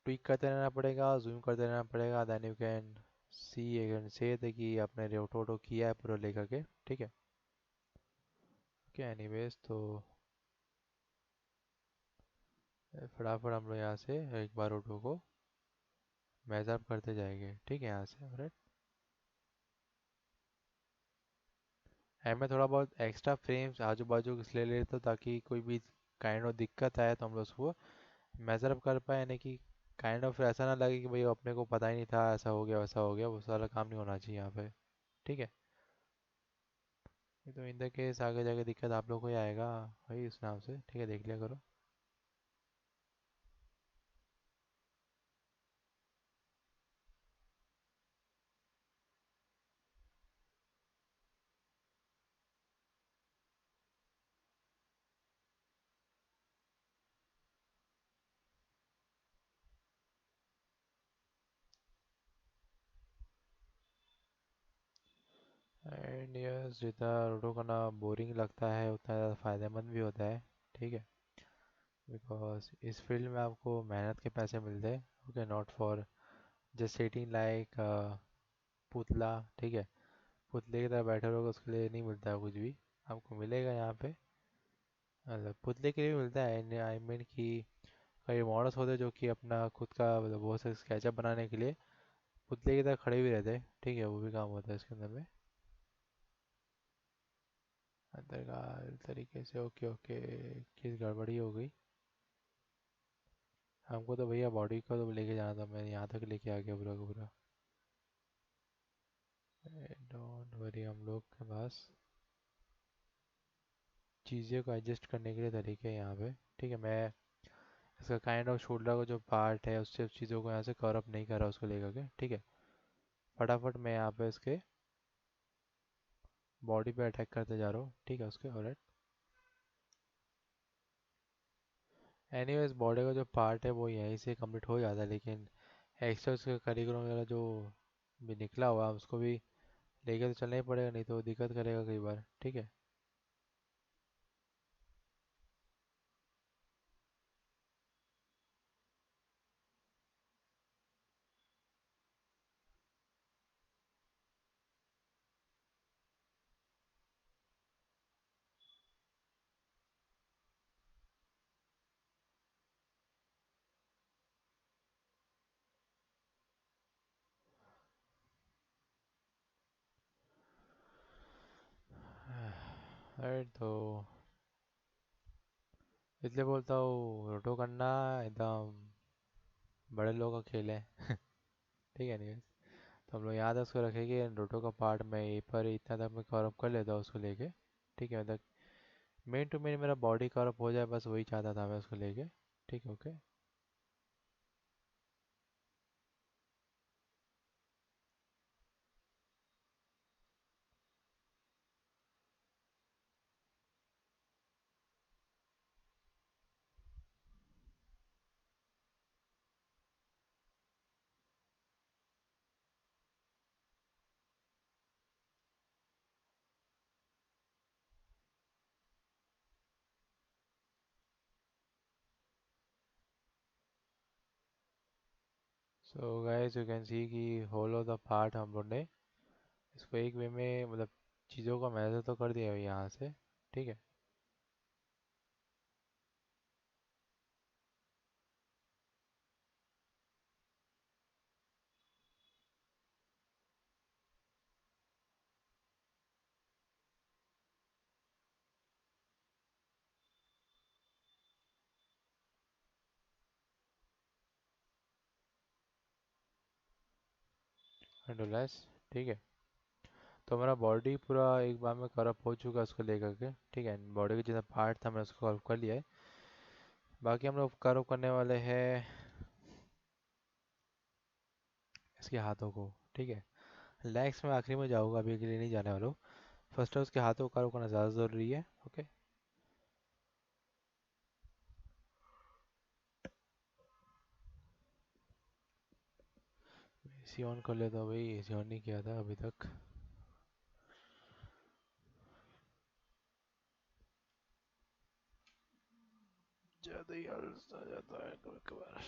ट्विक करते रहना पड़ेगा, जूम करते रहना पड़ेगा, then you can see can say the कि आपने रोटो किया है पूरा लेकर के, ठीक है। ओके, एनीवेज तो फटाफट हम लोग यहाँ से एक बार रोटो को मेजर करते जाएंगे, ठीक है, यहाँ से, राइट। एंड मैं थोड़ा बहुत एक्स्ट्रा फ्रेम्स आजू बाजू इसलिए ले लेता हूँ ताकि कोई भी काइंड ऑफ दिक्कत आए तो हम लोग उसको मेजर अप कर पाए, यानी कि काइंड ऑफ ऐसा ना लगे कि भाई अपने को पता ही नहीं था, ऐसा हो गया वैसा हो गया, वो सारा काम नहीं होना चाहिए यहाँ पे, ठीक है। ये तो इन द केस आगे जाके दिक्कत आप लोग को ही आएगा भाई उस नाम से, ठीक है, देख लिया करो। एंड यस, जितना रोडो करना बोरिंग लगता है उतना ज़्यादा फ़ायदेमंद भी होता है, ठीक है। बिकॉज इस फील्ड में आपको मेहनत के पैसे मिलते हैं, okay, not for just sitting like पुतला, ठीक है। पुतले की तरह बैठे रहोगे उसके लिए नहीं मिलता है कुछ भी, आपको मिलेगा यहाँ पे, मतलब पुतले के लिए भी मिलता है, आई मीन कि कई मॉडल्स होते हैं जो कि अपना खुद का मतलब बहुत से स्केचअप बनाने के लिए पुतले की तरह खड़े भी रहते हैं, ठीक है, वो भी काम होता है इसके अंदर में। अंदर का तरीके से, ओके ओके। चीज़ गड़बड़ी हो गई। हमको तो भैया बॉडी को तो लेके जाना था, मैं यहाँ तक लेके आ गया पूरा का पूरा। डोंट वरी, हम लोग के पास चीज़ें को एडजस्ट करने के लिए तरीके हैं यहाँ पे। ठीक है, मैं इसका काइंड ऑफ शोल्डर का जो पार्ट है उससे चीज़ों को यहाँ से कवर अप नहीं कर रहा उसको लेकर के, ठीक है। फटाफट मैं यहाँ पे इसके बॉडी पे अटैक करते जा रहा हूँ, ठीक है, उसके। ऑलराइट, एनीवेज बॉडी का जो पार्ट है वो यहीं से कंप्लीट हो जाता है, लेकिन एक्स्ट्रा उसका करिकुलम वगैरह जो भी निकला हुआ है उसको भी लेके तो चलना ही पड़ेगा, नहीं तो दिक्कत करेगा कई बार, ठीक है। अरे तो इसलिए बोलता हूँ रोटो करना एकदम बड़े लोगों का खेल है। ठीक है, नहीं तो हम लोग याद है उसको रखेंगे, रोटो का पार्ट मैं यहीं पर इतना तक मैं कवर अप कर लेता हूँ उसको लेके। ठीक है, मतलब मेन टू मेन मेरा बॉडी कवर अप हो जाए, बस वही चाहता था मैं उसको लेके। ठीक है, okay. So guys you can see कि होल ऑफ द पार्ट हम लोग ने इसको एक वे में मतलब चीज़ों को मैनेज तो कर दिया है यहाँ से। ठीक है, अंडरलेस। ठीक है, तो हमारा बॉडी पूरा एक बार में करप हो चुका है उसको लेकर के। ठीक है, बॉडी का जितना पार्ट था मैंने उसको करप कर लिया है। बाकी हम लोग करप करने वाले हैं इसके हाथों को। ठीक है, लेग्स में आखिरी में जाऊँगा, अभी के लिए नहीं जाने वाला हूँ। फर्स्ट है उसके हाथों को करप करना ज़्यादा ज़रूरी है। ओके, एसी ऑन कर लेता हूँ भाई, एसी ऑन नहीं किया था अभी तक। ज़्यादा ही आलस आ जाता है कभी कभार।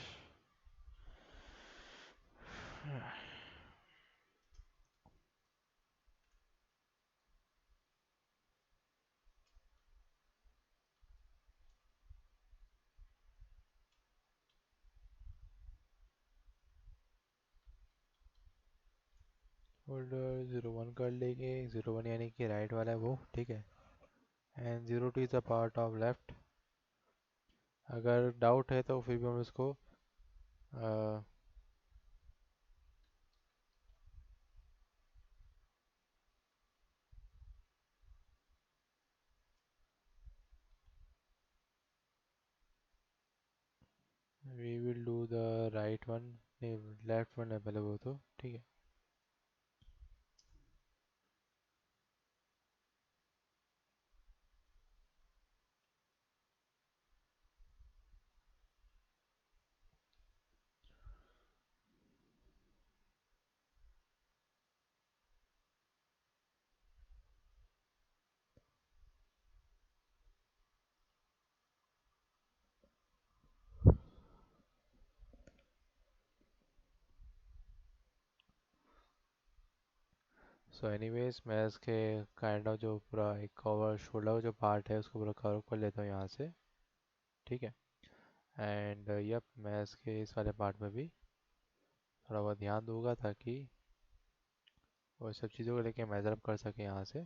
होल्डर 01 कर लेंगे, 01 यानी कि राइट वाला है वो। ठीक है, and 02 is a part of left. अगर डाउट है तो फिर भी हम इसको we will do the right one, नहीं लेफ्ट वन है पहले वो तो। ठीक है, सो एनीवेज मैं इसके काइंड ऑफ जो पूरा एक कवर शोल्डर जो पार्ट है उसको पूरा कवर कर लेता हूँ यहाँ से। ठीक है, एंड यप मैं इसके इस वाले पार्ट में भी थोड़ा बहुत ध्यान दूंगा ताकि वो सब चीज़ों को लेके मेजर अप कर सके यहाँ से।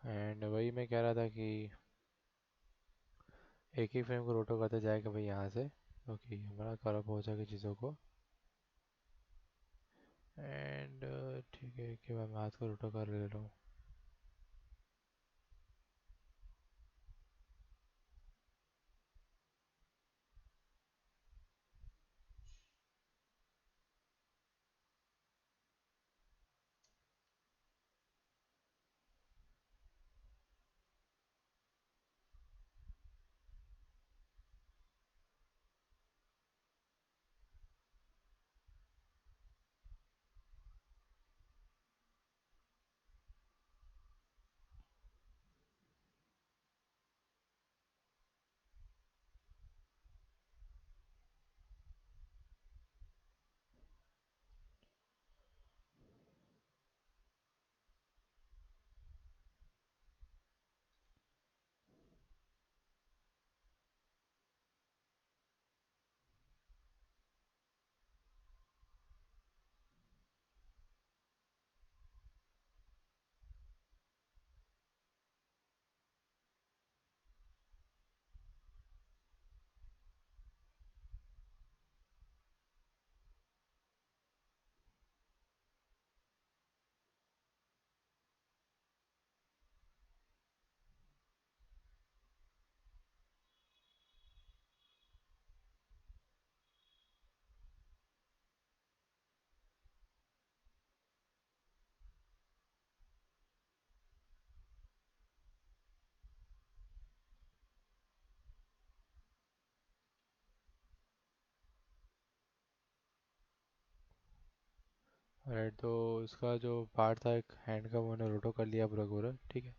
एंड वही मैं कह रहा था कि एक ही फ्रेम को रोटेट करते जाएगा भाई यहाँ से, क्योंकि हमारा कवर हो जाएगा चीज़ों को। एंड ठीक है, एक के बाद मैं हाथ को रोटेट कर ले रहा हूँ। राइट, तो इसका जो पार्ट था एक हैंड का, वो मैंने रोटो कर लिया पूरा पूरा, ठीक है।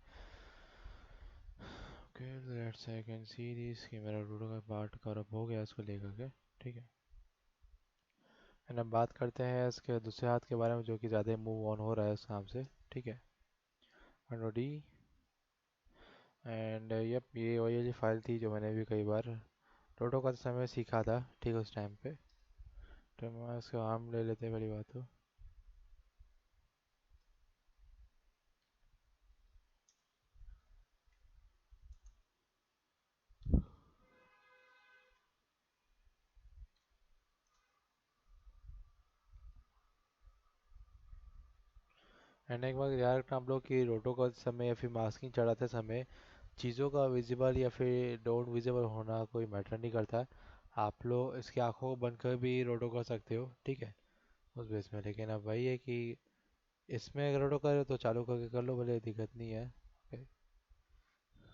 Okay, let's I can see this कि मेरा रोटो का पार्ट कवर अप हो गया इसको लेकर के, ठीक है। एंड अब बात करते हैं इसके दूसरे हाथ के बारे में, जो कि ज़्यादा मूव ऑन हो रहा है उस काम से, ठीक है। Control D. एंड यप, ये वही वाली फाइल थी जो मैंने भी कई बार रोटो का समय सीखा था, ठीक है, उस टाइम पे। तो मैं इसको आम ले लेते हैं पहली बात तो। एंड एक बात याद रखना आप लोग कि रोटो का समय या फिर मास्किंग चढ़ाते समय चीज़ों का विजिबल या फिर डोंट विजिबल होना कोई मैटर नहीं करता। आप लोग इसकी आंखों को बंद कर भी रोटो कर सकते हो, ठीक है, उस बेस में। लेकिन अब वही है कि इसमें अगर रोटो करो तो चालू करके कर लो, भले दिक्कत नहीं है।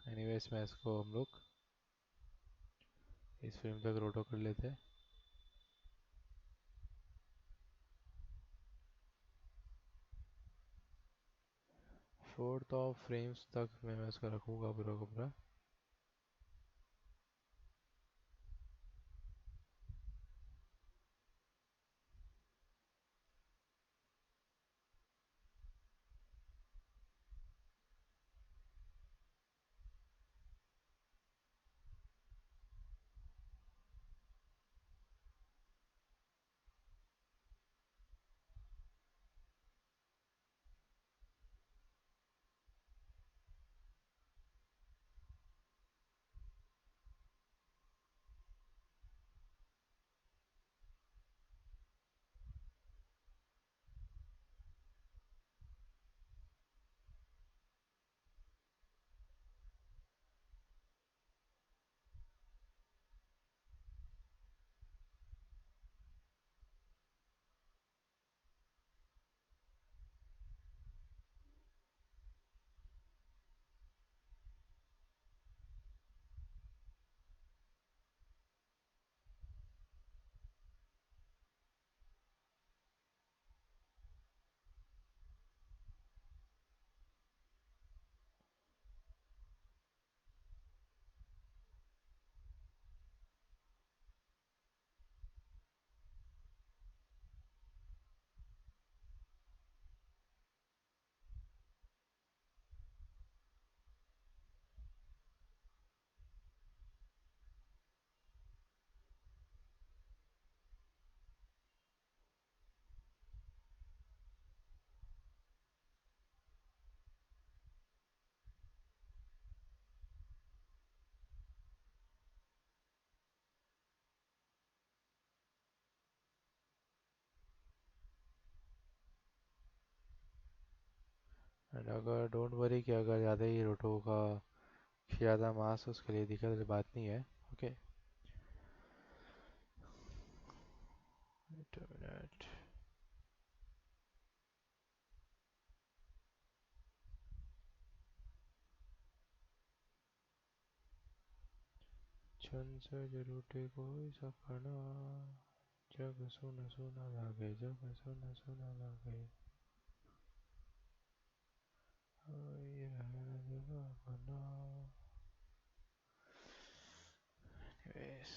एनीवेज मैं इसको हम लोग इस फ्रेम तक रोटो कर लेते हैं। 4th ऑफ फ्रेम्स तक मैं इसको रखूँगा पूरा का पूरा। एंड अगर डोंट वरी कि अगर ज़्यादा ही रोटो का ज़्यादा मास उसके लिए दिक्कत वाली बात नहीं है। Okay, minute. छन से जरूरते कोई सपना, जग सुना सुना लागे, जग सुना सुना लागे, ये रहना जगह बना। Anyways,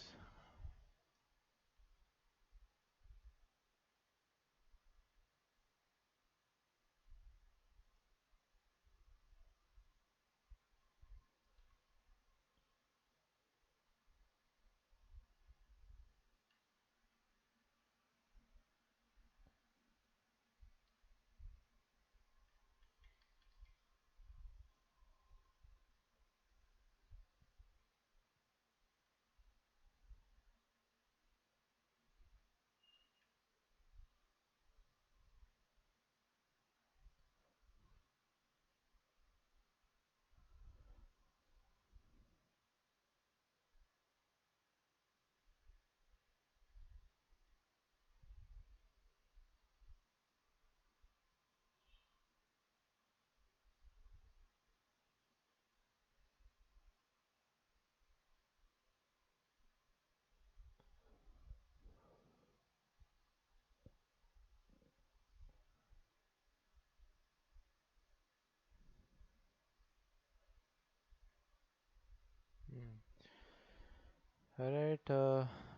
right.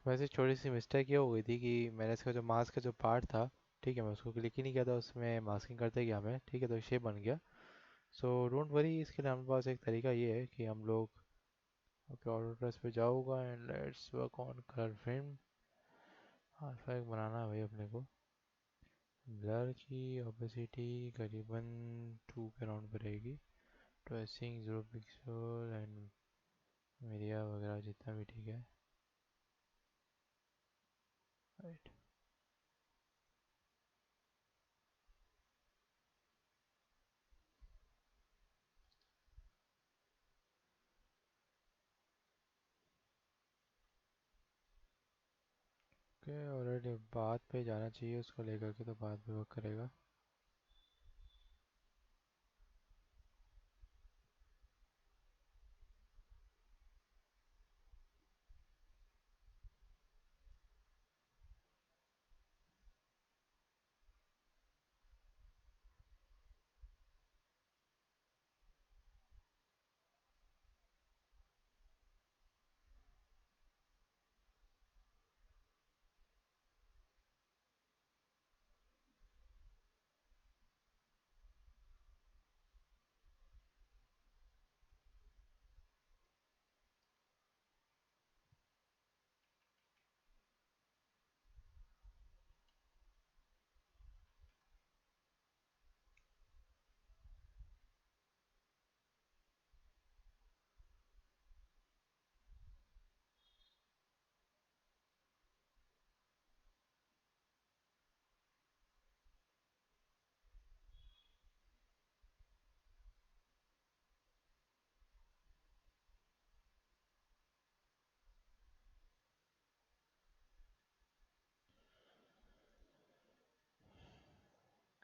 वैसे छोटी सी मिस्टेक ये हो गई थी कि मैंने इसका जो मास्क का जो पार्ट था, ठीक है, मैं उसको क्लिक ही नहीं किया था, उसमें मास्किंग करते गया मैं, ठीक है, तो शेप बन गया। सो डोंट वरी, इसके लिए हमारे पास एक तरीका ये है कि हम लोग ओके ऑटो ट्रेस पे जाऊँगा and let's work on colour film. हाँ, इफेक्ट बनाना है भाई अपने को। ब्लर की ओपेसिटी करीबन 2 के राउंड पर रहेगी। ट्रेसिंग 0 पिक्सल एंड मीडिया वगैरह जितना भी ठीक है। राइट। ओके, ऑलरेडी बात पे जाना चाहिए उसको लेकर के, तो बात भी वर्क करेगा।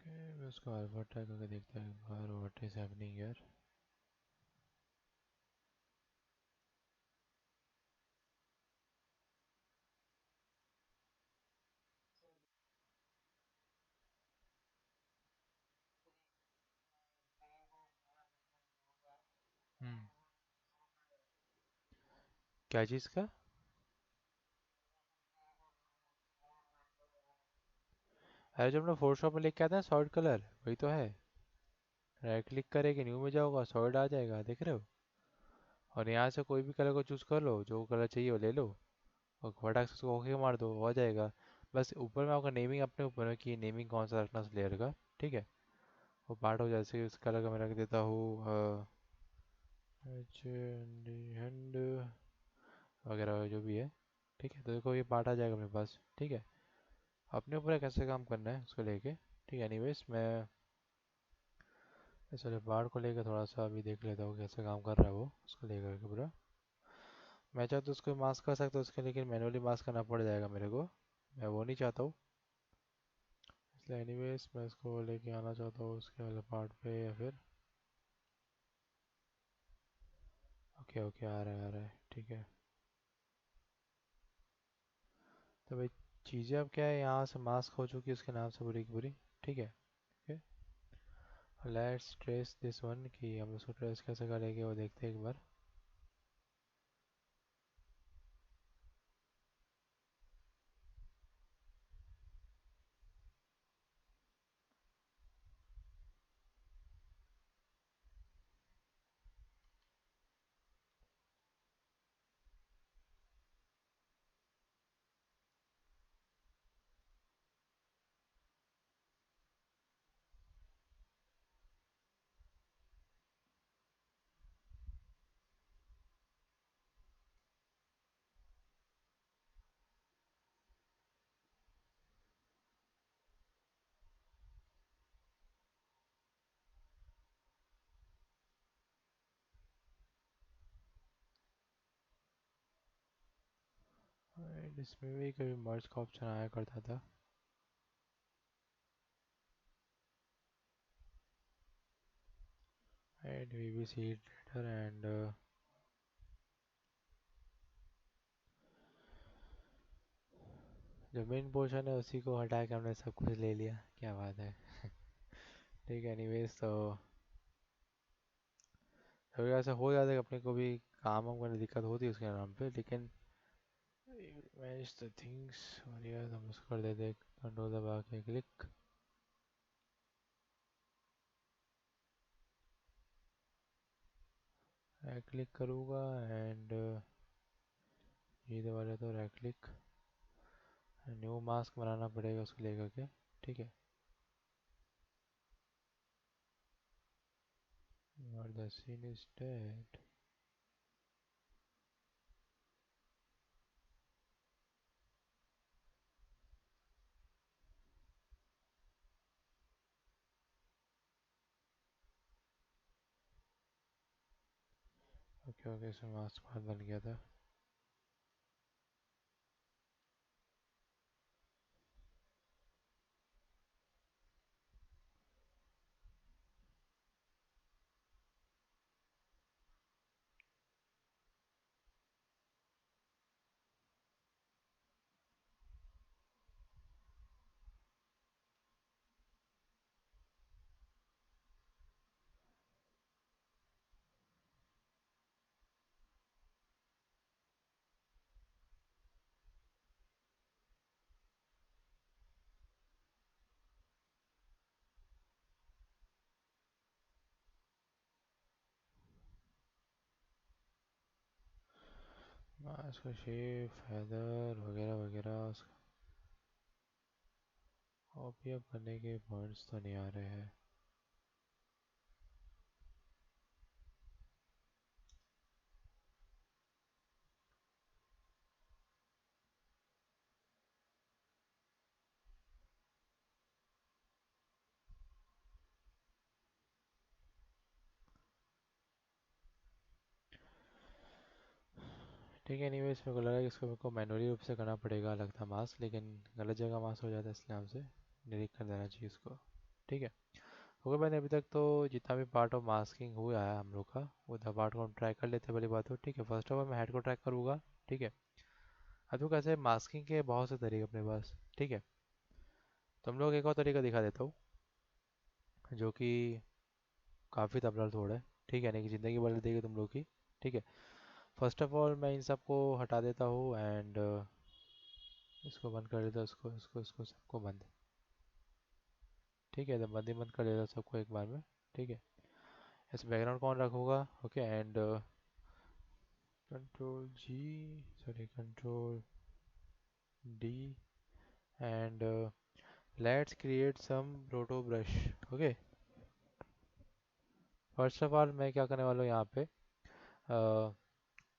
ओके, मैं उसको अल्फा ट्राई करके देखता हूँ एक बार, व्हाट इज हैपनिंग यार। हम्म। क्या चीज़ का? अरे जो अपना फोटोशॉप में लेके आता है सॉलिड कलर, वही तो है। राइट क्लिक करेंगे, न्यू में जाओगा, सॉलिड आ जाएगा, देख रहे हो? और यहाँ से कोई भी कलर को चूज़ कर लो, जो कलर चाहिए वो ले लो, और फटाक से उसको ओके मार दो, हो जाएगा। बस ऊपर में आपका नेमिंग अपने ऊपर है कि नेमिंग कौन सा रखना उस लेयर का, ठीक है। वो पार्ट हो जैसे उस कलर का मैं रख देता हूँ हैंड वगैरह जो भी है, ठीक है। तो देखो ये पार्ट आ जाएगा अपने पास, ठीक है। अपने ऊपर है कैसे काम करना है उसको लेके, ठीक है। एनीवेज मैं चलिए बाढ़ को लेकर थोड़ा सा अभी देख लेता हूँ कैसे काम कर रहा है वो, उसको लेकर के पूरा। मैं चाहता तो उसको मास्क कर सकता हूँ उसके, लेकिन मैनुअली मास्क करना पड़ जाएगा मेरे को। मैं वो नहीं चाहता हूँ। इसलिए एनीवेज मैं इसको लेके आना चाहता हूँ उसके वाले पार्ट पे, या फिर ओके ओके आ रहा है आ रहा है, ठीक है। तो भाई चीज़ें अब क्या है, यहाँ से मास्क हो चुकी है उसके नाम से पूरी की पूरी, ठीक है। Okay, let's trace this one, कि हम उसको ट्रेस कैसे करेंगे वो देखते हैं एक बार। एंड इसमें भी कभी मर्ज का ऑप्शन आया करता था। And we be see later, and जो मेन पोर्शन है उसी को हटा के हमने सब कुछ ले लिया, क्या बात है। ठीक है, एनीवेज तो कभी ऐसा हो जाता है कि अपने को भी काम वाम करने दिक्कत होती है उसके नाम पे, लेकिन मैनेज द थिंग्स। और यार हम उसको कर देते, कंट्रोल दबा के क्लिक। राइट क्लिक करूँगा, एंड ये वाले तो राइट क्लिक, न्यू मास्क बनाना पड़ेगा उसको लेकर के, ठीक है। और the scene is dead. Okay okay, इसमें मास्क बहुत बन गया था। मास्क का शेप, फैदर वगैरह वगैरह, उसका कॉपी अप करने के पॉइंट्स तो नहीं आ रहे हैं। ठीक है, एनीवेज मेरे को लगा कि इसको मेरे को मैनुअली रूप से करना पड़ेगा अलग था मास्क, लेकिन गलत जगह मास्क हो जाता है, इसलिए हमसे डिलीट कर देना चाहिए इसको, ठीक है। ओके, मैंने अभी तक तो जितना भी पार्ट ऑफ मास्किंग हुआ है हम लोग का, उतना पार्ट को हम ट्राई कर लेते हैं पहली बात तो, ठीक है। फर्स्ट ऑफ ऑल मैं हेड को ट्रैक करूँगा, ठीक है। अब तो कैसे मास्किंग के बहुत से तरीके अपने पास, ठीक है। तो हम लोग एक और तरीका दिखा देता हूँ, जो कि काफ़ी तबला तोड़ है, ठीक है, यानी कि ज़िंदगी बदल देगी तुम लोग की, ठीक है। फर्स्ट ऑफ ऑल मैं इन सबको हटा देता हूँ, एंड इसको बंद कर देता हूँ, इसको इसको इसको सबको बंद, ठीक है। तो बंद ही बंद कर देता हूँ सबको एक बार में, ठीक है। इस बैकग्राउंड कौन रखूँगा, okay, and control G, sorry control D, and let's create some proto brush, okay. First of all मैं क्या करने वाला हूँ यहाँ पे,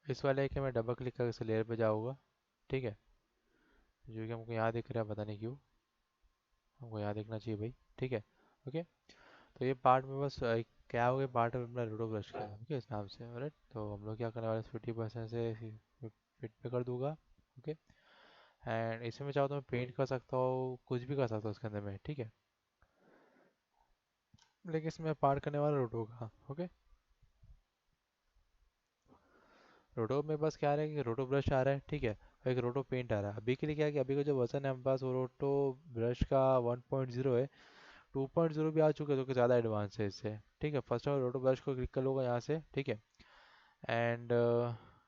इस वाले के मैं डबल क्लिक करके इस लेयर पे जाऊँगा, ठीक है। जो कि हमको यहाँ दिख रहा है, पता नहीं क्यों हमको यहाँ देखना चाहिए भाई, ठीक है। ओके, तो ये पार्ट में बस एक क्या हो गया पार्ट अपना रोटो ब्रश का, ओके, इस नाम से, राइट। तो हम लोग क्या करने वाले 50% से फिट पे कर दूंगा, ओके। एंड इसमें चाहो तो मैं पेंट कर सकता हूँ, कुछ भी कर सकता हूँ उसके अंदर में, ठीक है। लेकिन इसमें पार्ट करने वाला रोटो का, ओके। रोटो में बस क्या आ रहा है कि रोटो ब्रश आ रहा है, ठीक है, और एक रोटो पेंट आ रहा है। अभी के लिए क्या है कि अभी का जो वर्जन है हमारे पास वो रोटो ब्रश का 1.0 है। 2.0 भी आ चुके हैं जो कि ज़्यादा एडवांस है इससे, ठीक है। फर्स्ट ऑफ रोटो ब्रश को क्लिक कर लूँगा यहाँ से, ठीक है। And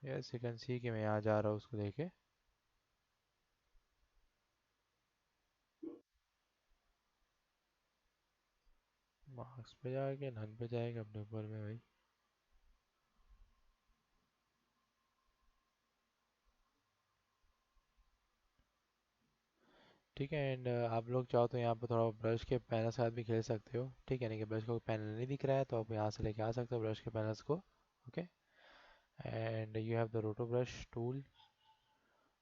yes you can see कि मैं यहाँ जा रहा हूँ उसको लेके। मार्क्स पे जाएगा, नन पे जाएगा, अपने ऊपर में भाई। ठीक है। एंड आप लोग चाहो तो यहाँ पर थोड़ा ब्रश के पैनल के साथ भी खेल सकते हो, ठीक है। नहीं कि ब्रश को पैनल नहीं दिख रहा है तो आप यहाँ से लेके आ सकते हो ब्रश के पैनल्स को, okay. And you have the रोटो ब्रश टूल,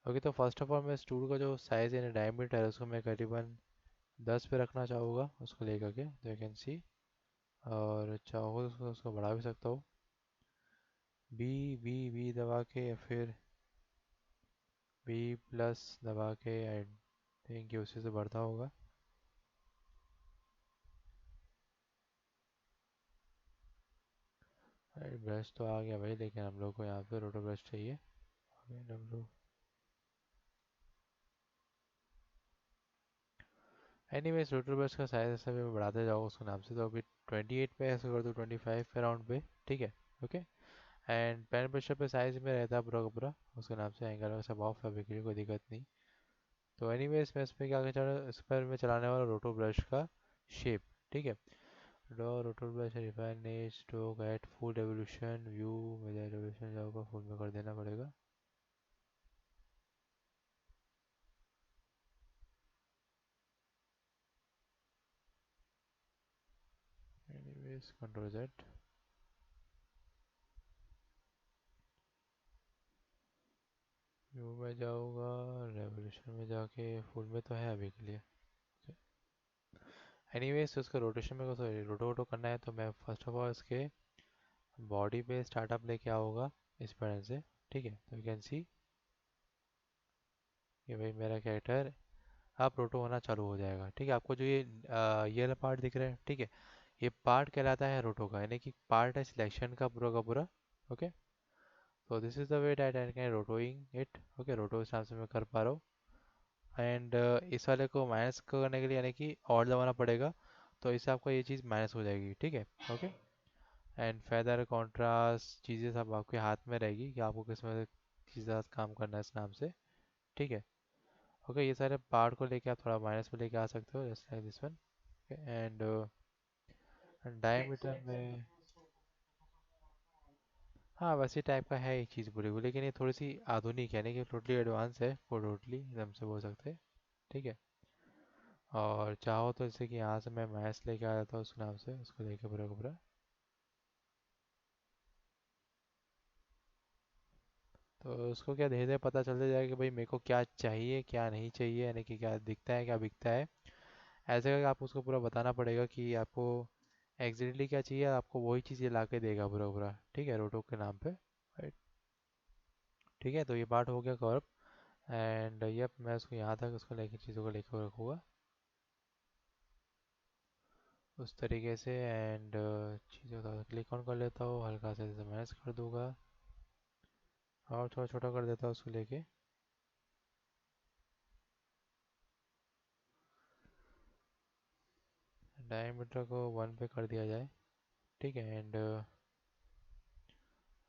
ओके। तो फर्स्ट ऑफ ऑल मैं इस टूल का जो साइज़ यानी डायमीटर है उसको मैं करीबन 10 पे रखना चाहूँगा उसको लेकर के, तो यू कैन सी। और चाहो तो उसको बढ़ा भी सकता हूँ, बी बी बी दबा के, या फिर बी प्लस दबा के। आई थिंक ये उसी से बढ़ता होगा। ब्रश तो आ गया भाई, लेकिन हम लोग को यहाँ पे रोटो ब्रश चाहिए, हम लोग। एनीवेज रोटो ब्रश का साइज ऐसा भी मैं बढ़ाते जाऊँ उसके नाम से, तो अभी 28 पे ऐसे कर दूँ, 25 पे राउंड पे, ठीक है, ओके। एंड पेन ब्रश पे साइज में रहता है पूरा का पूरा उसके नाम से, एंगल सब ऑफ है अभी के लिए, कोई दिक्कत नहीं। तो एनीवेज मैं इस पर क्या चला, इस पर मैं चलाने वाला रोटो ब्रश का शेप, ठीक है। Draw roto brush refine edge stroke at full revolution view, मेरा रेवोल्यूशन जाओगा फुल में कर देना पड़ेगा। एनीवेज कंट्रोल जेड, व्यू में जाऊँगा, रेवोल्यूशन में जाके फुल में तो है अभी के लिए। एनीवेज तो उसका रोटेशन में सॉरी रोटो वोटो करना है, तो मैं फर्स्ट ऑफ ऑल इसके बॉडी पे स्टार्टअप लेके आऊँगा इस पैटर्न से, ठीक है। तो यू कैन सी कि भाई मेरा कैरेक्टर आप रोटो होना चालू हो जाएगा, ठीक है। आपको जो ये वाला पार्ट दिख रहा है, ठीक है, ये पार्ट कहलाता है रोटो का, यानी कि पार्ट है सिलेक्शन का पूरा का पूरा, ओके। तो this is the way that I can rotoing it, okay. Roto इस नाम से मैं कर पा रहा हूँ। एंड इस वाले को माइनस करने के लिए यानी कि और दबाना पड़ेगा, तो इससे आपको ये चीज़ माइनस हो जाएगी, ठीक है, ओके। एंड फेदर कॉन्ट्रास्ट चीज़ें सब आपके हाथ में रहेगी कि आपको किस में किस साथ काम करना है इस नाम से, ठीक है, ओके। ये सारे पार्ट को लेके आप थोड़ा माइनस में लेके आ सकते हो, जैसे like this one, and diameter में, हाँ वैसे टाइप का है ये चीज़ पूरी वो, लेकिन ये थोड़ी सी आधुनिक है, यानी कि टोटली एडवांस है, वो टोटली एकदम से बोल सकते हैं, ठीक है। और चाहो तो जैसे कि यहाँ से मैं मैथ्स लेके आ जाता हूँ उस नाम से, उसको लेके पूरा का पूरा। तो उसको क्या धीरे धीरे पता चलता जाएगा कि भाई मेरे को क्या चाहिए क्या नहीं चाहिए, यानी कि क्या दिखता है क्या बिकता है। ऐसे करके आपको उसको पूरा बताना पड़ेगा कि आपको एग्जैक्टली क्या चाहिए, आपको वही चीज़ ये ला के देगा पूरा पूरा, ठीक है, रोटो के नाम पे, राइट। ठीक है, तो ये पार्ट हो गया कवर। एंड ये मैं उसको यहाँ तक उसको लेके चीज़ों को लेकर रखूँगा उस तरीके से। एंड चीज़ों का क्लिक ऑन कर लेता हूँ, हल्का से जैसे मैनेज कर दूंगा, और थोड़ा छोटा कर देता हूँ उसको लेके। डायमीटर को 1 पे कर दिया जाए, ठीक है। एंड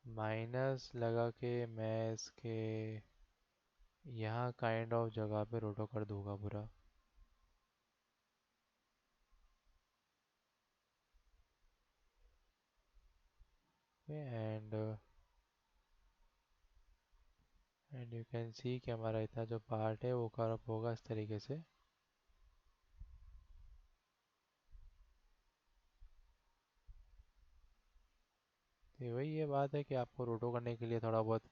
माइनस लगा के मैं इसके यहाँ काइंड ऑफ जगह पे रोटो कर दूंगा पूरा। And and you can see कि हमारा इतना जो पार्ट है वो करप होगा इस तरीके से। तो वही ये बात है कि आपको रोटो करने के लिए थोड़ा बहुत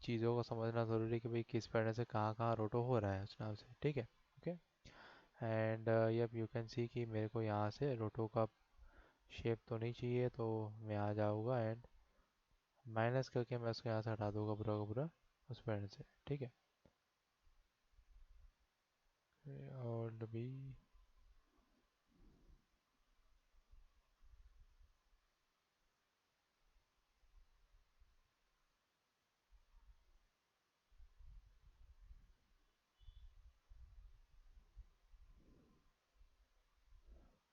चीज़ों को समझना ज़रूरी है कि भाई किस पैटर्न से कहाँ कहाँ रोटो हो रहा है उस नाम से, ठीक है, okay. And yup you can see कि मेरे को यहाँ से रोटो का शेप तो नहीं चाहिए, तो मैं आ जाऊँगा एंड माइनस करके मैं उसको यहाँ से हटा दूंगा पूरा का पूरा उस पैटर्न से, ठीक है। और भी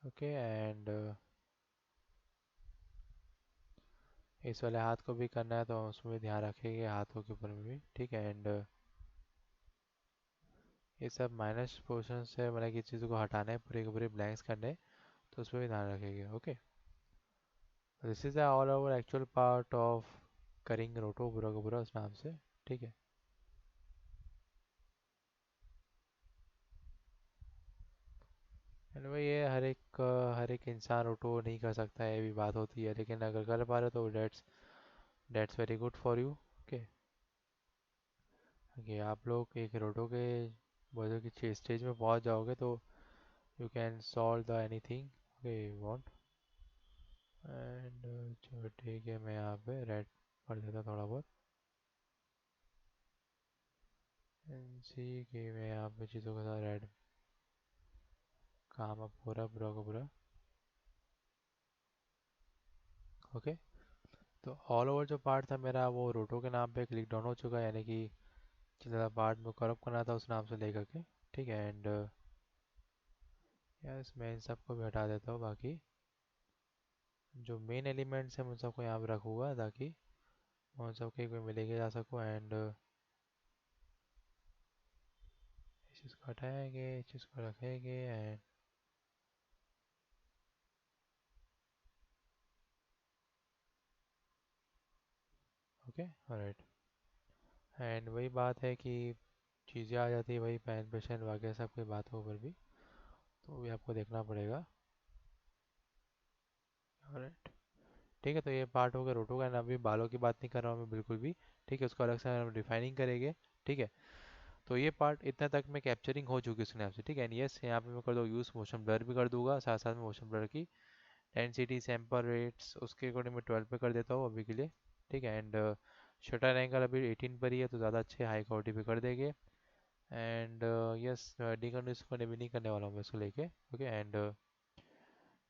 ओके एंड इस वाले हाथ को भी करना है तो उसमें भी ध्यान रखेंगे हाथों के ऊपर में भी, ठीक है। एंड ये सब माइनस पोर्शन से मतलब कि चीज़ों को हटाना है, पूरे के पूरे ब्लैंक्स करने हैं, तो उसमें भी ध्यान रखेंगे, okay. This is all over actual part of करिंग रोटो पूरा का पूरा उस नाम से, ठीक है। एंड भाई ये हर एक इंसान रोटो नहीं कर सकता है, ये भी बात होती है, लेकिन अगर कर पा रहे हो तो that's very good for you, okay. कि आप लोग एक रोटो के बोलो कि स्टेज में पहुंच जाओगे तो you can solve the anything okay want. And चलो ठीक है, मैं यहाँ पे रेड कर देता थोड़ा बहुत एंड सी कि मैं यहाँ पे चीज़ों के साथ रेड काम अब पूरा पूरा का पूरा, ओके। तो ऑल ओवर जो पार्ट था मेरा वो रोटो के नाम पे क्लिक डाउन हो चुका है, यानी कि जितना पार्ट में करप करना था उस नाम से लेकर के, ठीक है। एंड यस मैं इन सबको भी हटा देता हूँ, बाकी जो मेन एलिमेंट्स हैं उन सबको यहाँ पे रखूँगा ताकि उन सबको एक में लेके जा सकूँ। एंड इस चीज़ को हटाएंगे, इस चीज़ को रखेंगे एंड ओके ऑलराइट। एंड वही बात है कि चीज़ें आ जाती है वही पैन पेशेंट वगैरह सबकी बातों पर भी, तो भी आपको देखना पड़ेगा, ऑलराइट। ठीक है, तो ये पार्ट हो गया रोटो का। ना अभी बालों की बात नहीं कर रहा हूँ मैं बिल्कुल भी, ठीक है, उसको अलग से हम डिफाइनिंग करेंगे, ठीक है। तो ये पार्ट इतना तक में कैप्चरिंग हो चुकी है स्नैप से, ठीक है। एंड यस यहाँ पे मैं कर दूँ यूज़ मोशन ब्लर भी कर दूंगा, साथ साथ में मोशन ब्लर की डेंसिटी सैंपल रेट्स उसके अकॉर्डिंग मैं 12 पे कर देता हूँ अभी के लिए, ठीक है। एंड शटर एंगल अभी 18 पर ही है तो ज़्यादा अच्छे हाई क्वालिटी पे कर देंगे। एंड यस डिकंडीशन भी नहीं करने वाला हूँ मैं इसको लेके, ओके। एंड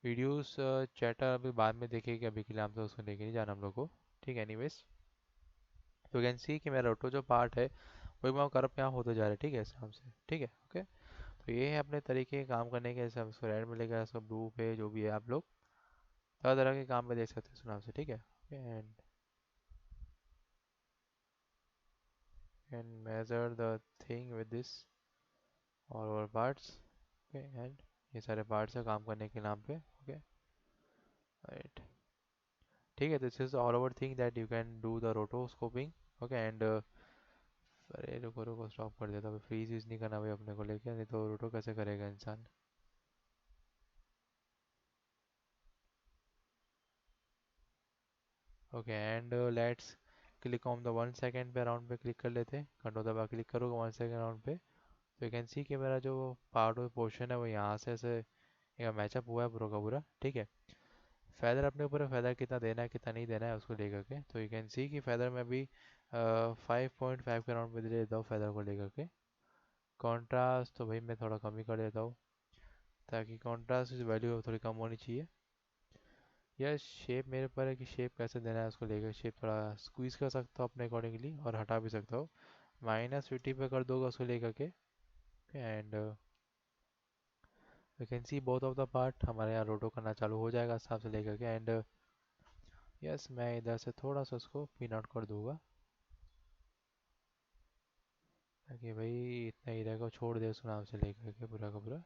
वीडियोस चैटर अभी बाद में देखेंगे, अभी के लिए हम तो उसको लेके नहीं जाना हम लोग को, ठीक है। एनीवेज तो कैन सी कि मेरा ऑटो जो पार्ट है वही मैं करप यहाँ होते जा रहा है, ठीक है, इस नाम से, ठीक है, ओके। तो ये है अपने तरीके के काम करने के, जैसे हम इसको रेड में लेकर सब ब्लू पे जो भी है आप लोग तरह तरह के काम में देख सकते हैं इस नाम से, ठीक है, okay. And measure the thing with this all over parts, okay. And ये सारे पार्ट्स है काम करने के नाम पे, ओके, राइट। ठीक है, this is all over thing that you can do the rotoscoping, okay. And अरे रुको रुको स्टॉप कर देता, फ्रीज यूज नहीं करना भाई अपने को लेके, नहीं तो रोटो कैसे करेगा इंसान। Okay and let's click on the 1 second पे राउंड पे क्लिक कर लेते हैं, कंट्रोल दबा क्लिक करूँगा 1 सेकेंड राउंड पे, तो यू कैन सी कि मेरा जो पार्ट ऑफ पोर्शन है वो यहाँ से ऐसे मैचअप हुआ है पूरा का पूरा, ठीक है। फेदर अपने ऊपर है, फेदर कितना देना है कितना नहीं देना है उसको लेकर के, तो यू कैन सी कि फेदर में भी 5.5 के राउंड पे दे देता हूँ फेदर को लेकर के। कॉन्ट्रास्ट तो भाई मैं थोड़ा कम ही कर देता हूँ, ताकि कॉन्ट्रास्ट की वैल्यू थोड़ी कम होनी चाहिए। यह शेप मेरे ऊपर है कि शेप कैसे देना है उसको लेकर, शेप थोड़ा स्क्वीज़ कर सकता हूँ अपने अकॉर्डिंगली और हटा भी सकता हूँ, -50 पे कर दोगे उसको लेकर के। And you can C both of the part हमारे यहाँ रोटो करना चालू हो जाएगा हिसाब से लेकर के। एंड यस मैं इधर से थोड़ा सा उसको पिन आउट कर दूंगा, ताकि भाई इतना एरिया को छोड़ दे उस नाम से लेकर के पूरा का पूरा,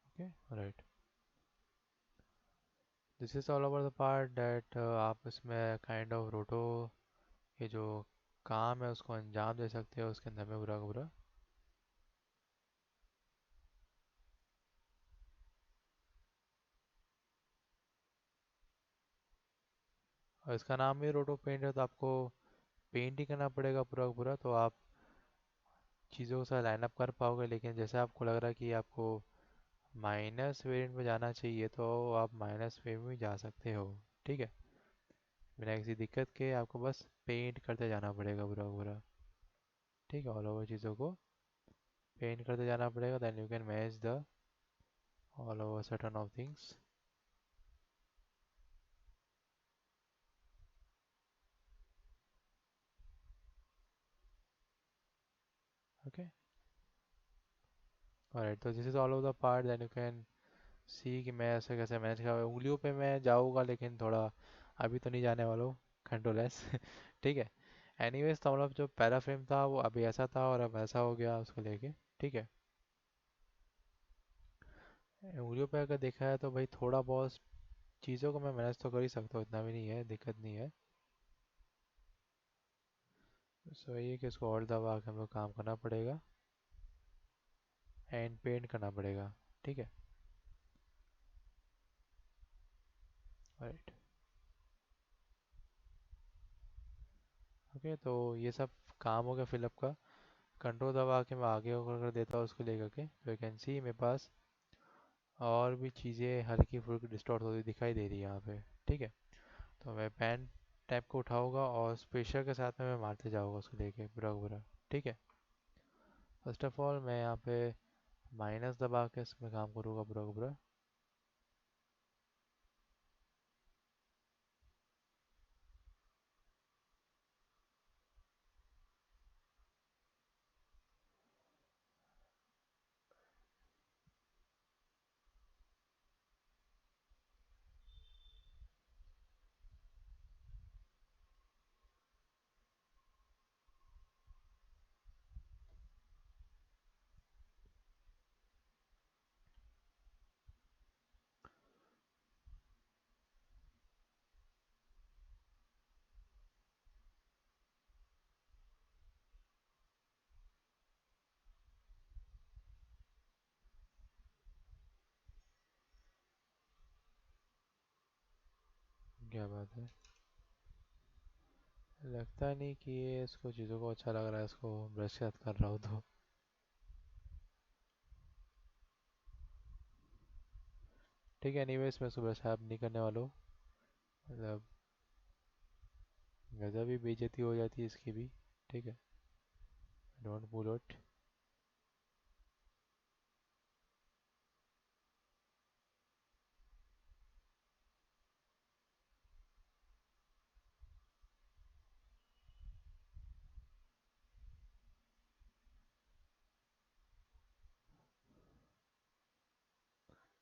okay right. This is all over the part that आप इसमें काइंड ऑफ रोटो ये जो काम है उसको अंजाम दे सकते हो उसके अंदर में पूरा का पूरा। और इसका नाम ही रोटो पेंट है, तो आपको पेंट ही करना पड़ेगा पूरा का पूरा, तो आप चीज़ों को साथ लाइन अप कर पाओगे। लेकिन जैसे आपको लग रहा है कि आपको माइनस वेरिएंट में जाना चाहिए, तो आप माइनस वेरिएंट में जा सकते हो। ठीक है, बिना किसी दिक्कत के आपको बस पेंट करते जाना पड़ेगा पूरा का पूरा। ठीक है, ऑल ओवर चीज़ों को पेंट करते जाना पड़ेगा, then you can match the all over certain of things. Okay, alright, तो this is all over the part, then you can see कि मैं ऐसे कैसे मैनेज कर उंगलियों पे मैं जाऊँगा, लेकिन थोड़ा अभी तो नहीं जाने वाला हूँ, कंट्रोल एस। ठीक है, एनीवेज, तो मतलब जो पैराफ्रेम था वो अभी ऐसा था और अब ऐसा हो गया उसको लेके। ठीक है, उंगलियों पे अगर देखा है तो भाई थोड़ा बहुत चीज़ों को मैं मैनेज तो कर ही सकता हूँ, इतना भी नहीं है, दिक्कत नहीं है। सो ये कि इसको और दबा के हमको काम करना पड़ेगा एंड पेंट करना पड़ेगा। ठीक है, राइट। ओके, तो ये सब काम हो गया फिलअप का। कंट्रोल दबा के मैं आगे होकर कर देता हूँ उसको लेकर के, तो यू कैन सी मेरे पास और भी चीज़ें हल्की फुल्की डिस्टॉर्ट होती दिखाई दे रही है यहाँ पे। ठीक है, तो मैं पेन टैप को उठाऊंगा और स्पेशल के साथ में मैं मारते जाऊँगा उसको लेके पूरा का पूरा। ठीक है, फर्स्ट ऑफ ऑल मैं यहाँ पे माइनस दबा के इसमें काम करूँगा पूरा का पूरा। क्या बात है, लगता नहीं कि ये इसको चीज़ों को अच्छा लग रहा है इसको ब्रश के साथ कर रहा हूँ तो। ठीक है, एनीवेज मैं इसको ब्रश नहीं करने वाला हूँ, मतलब गज़ब भी बेइज्जती हो जाती है इसकी भी। ठीक है, डोंट पुल इट।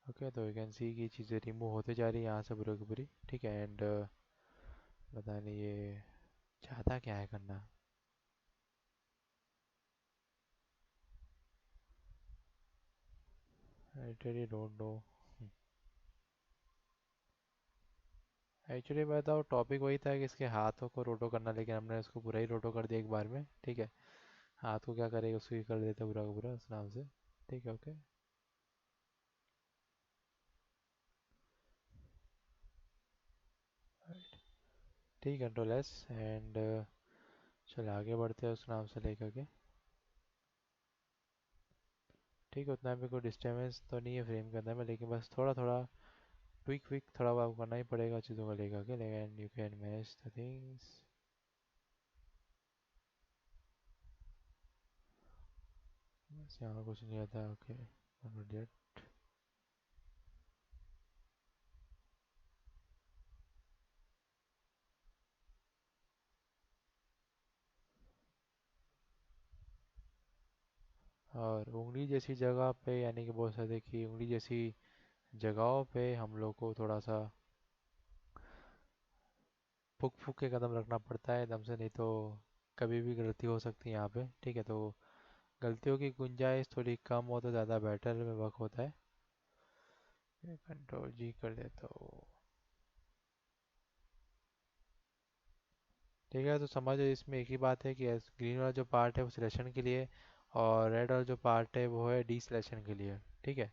ओके, तो यू कैन सी की चीज़ें रिमूव होते जा रही है यहाँ से पूरी की पूरी। ठीक है, एंड पता नहीं ये चाहता क्या है करना। I really don't know. Actually मैं बताऊँ, टॉपिक वही था कि इसके हाथों को रोटो करना, लेकिन हमने इसको पूरा ही रोटो कर दिया एक बार में। ठीक है, हाथ को क्या करेगा उसको ही कर देते पूरा का पूरा उस नाम से। ठीक है, ओके, ठीक है, कंट्रोल एस एंड चलो आगे बढ़ते हैं उस नाम से लेकर के। ठीक है, उतना भी कोई डिस्टर्बेंस तो नहीं है फ्रेम के अंदर में, लेकिन बस थोड़ा थोड़ा ट्विक विक थोड़ा बहुत करना ही पड़ेगा चीज़ों को लेकर के, लेकिन you can manage the things. बस यहाँ कुछ नहीं आता। ओके, और उंगली जैसी जगह पे, यानी कि बोल सकते कि उंगली जैसी जगहों पे हम लोग को थोड़ा सा फूक फूक के कदम रखना पड़ता है एकदम से, नहीं तो कभी भी गलती हो सकती है यहाँ पे। ठीक है, तो गलतियों की गुंजाइश थोड़ी कम हो तो ज़्यादा बेटर में वर्क होता है। कंट्रोल जी कर देता हूँ। ठीक है, तो समझो इसमें एक ही बात है कि ग्रीन वाला जो पार्ट है वो सिलेक्शन के लिए, और रेड वाला जो पार्ट है वो है डी सिलेक्शन के लिए। ठीक है,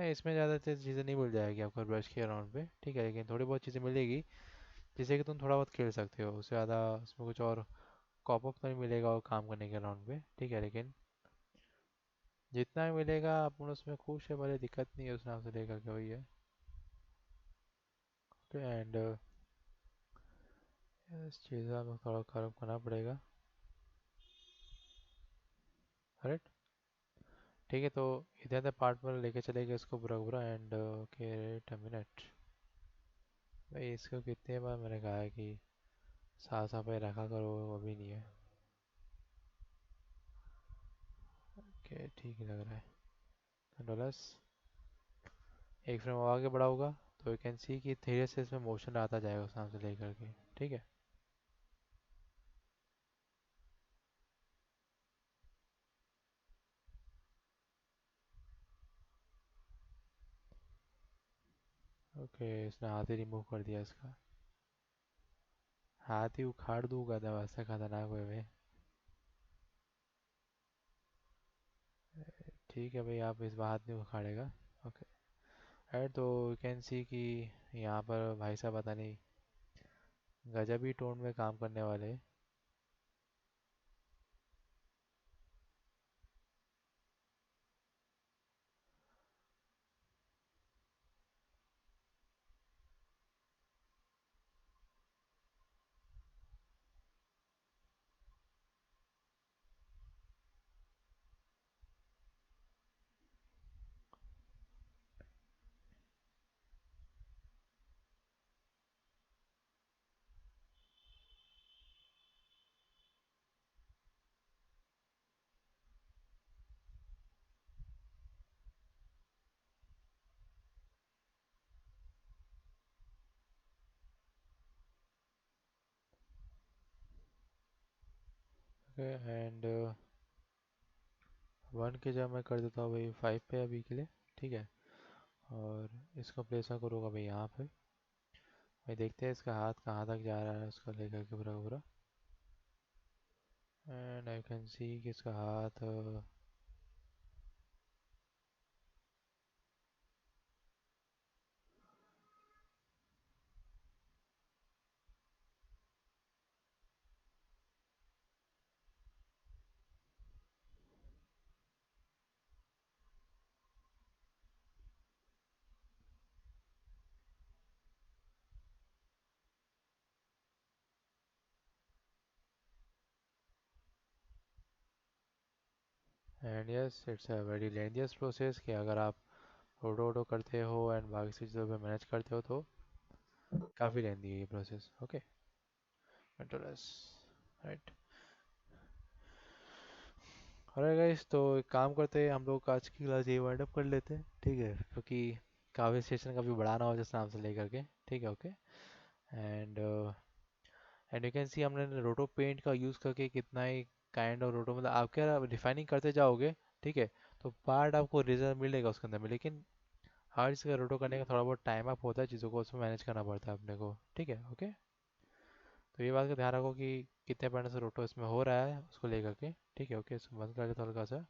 नहीं, इसमें ज़्यादा चीज़ें नहीं मिल जाएगी आपको ब्रश के अराउंड पे, ठीक है, लेकिन थोड़ी बहुत चीज़ें मिलेगी जिससे कि तुम थोड़ा बहुत खेल सकते हो, उससे ज़्यादा उसमें कुछ और कॉप अप तो नहीं मिलेगा और काम करने के अराउंड पे, ठीक है, लेकिन जितना भी मिलेगा अपन उसमें खुश है, भले दिक्कत नहीं है उस नाम से लेकर के, वही है। एंड इस चीज़ का हमें थोड़ा कर्व करना पड़ेगा। राइट, ठीक है, तो इधर से पार्ट पर लेके चलेगा इसको पूरा पूरा। And okay, wait a minute भाई, इसको कितने बार मैंने कहा है कि साफ सफाई रखा करो, वो भी नहीं है। ओके, ठीक ही लग रहा है। डॉलर्स एक फ्रेम और आगे बढ़ा होगा तो यू कैन सी कि धीरे से इसमें मोशन आता जाएगा उस नाम से लेकर के, ठीक है। ओके, इसने हाथ ही रिमूव कर दिया इसका। हाथ ही उखाड़ दूंगा था वैसे खतरनाक वे में। ठीक है भाई, आप इस बार हाथ नहीं उखाड़ेगा। ओके, एड तो यू कैन सी कि यहाँ पर भाई साहब पता नहीं गजब ही टोन में काम करने वाले। ओके, एंड 1 के जगह मैं कर देता हूँ भाई 5 पे अभी के लिए, ठीक है। और इसको प्लेस मैं करूँगा भाई यहाँ पे। भाई देखते हैं इसका हाथ कहाँ तक जा रहा है उसका लेकर के पूरा पूरा। एंड आई कैन सी कि इसका हाथ and yes, it's a very lengthy process कि अगर आप रोटो वोटो करते हो एंड बाकी चीज़ों पे मैनेज करते हो तो काफ़ी लेंथी है ये प्रोसेस। Okay, controllers, right. अरे गाइस, तो एक काम करते हैं हम लोग, आज की क्लास ये वाइंड अप कर लेते हैं, ठीक है, क्योंकि काफ़ी सेशन कभी बढ़ाना हो जिस नाम से लेकर के, ठीक है। Okay, and and you can सी हमने रोटो पेंट का यूज़ करके कितना ही काइंड ऑफ रोटो, मतलब आप क्या रिफाइनिंग करते जाओगे, ठीक है, तो पार्ट आपको रिजल्ट मिलेगा उसके अंदर में, लेकिन हर चीज़ का रोटो करने का थोड़ा बहुत टाइम अप होता है, चीज़ों को उसमें मैनेज करना पड़ता है अपने को, ठीक है। ओके, तो ये बात का ध्यान रखो कि कितने परसेंट से रोटो इसमें हो रहा है उसको लेकर के, ठीक है। ओके, इसको बंद कर लेता हूँ हल्का सा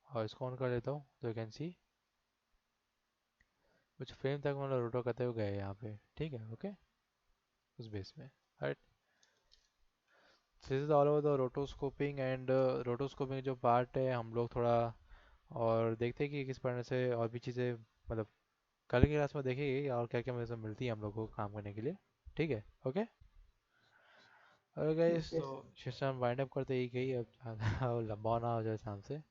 और इसको ऑन कर लेता हूँ, तो यू कैन सी कुछ फ्रेम तक मतलब रोटो करते हुए गए यहाँ पे, ठीक है। ओके, उस बेस में, right. This is all over the rotoscoping. And rotoscoping जो पार्ट है हम लोग थोड़ा और देखते हैं कि किस तरह से और भी चीज़ें, मतलब कल की क्लास में देखेंगे और क्या क्या मुझे सब मिलती है हम लोग को काम करने के लिए, ठीक है। ओके, अरे गाइस, तो सेशन वाइंड अप करते ही गई, अब ज़्यादा लंबा ना हो जाए शाम से।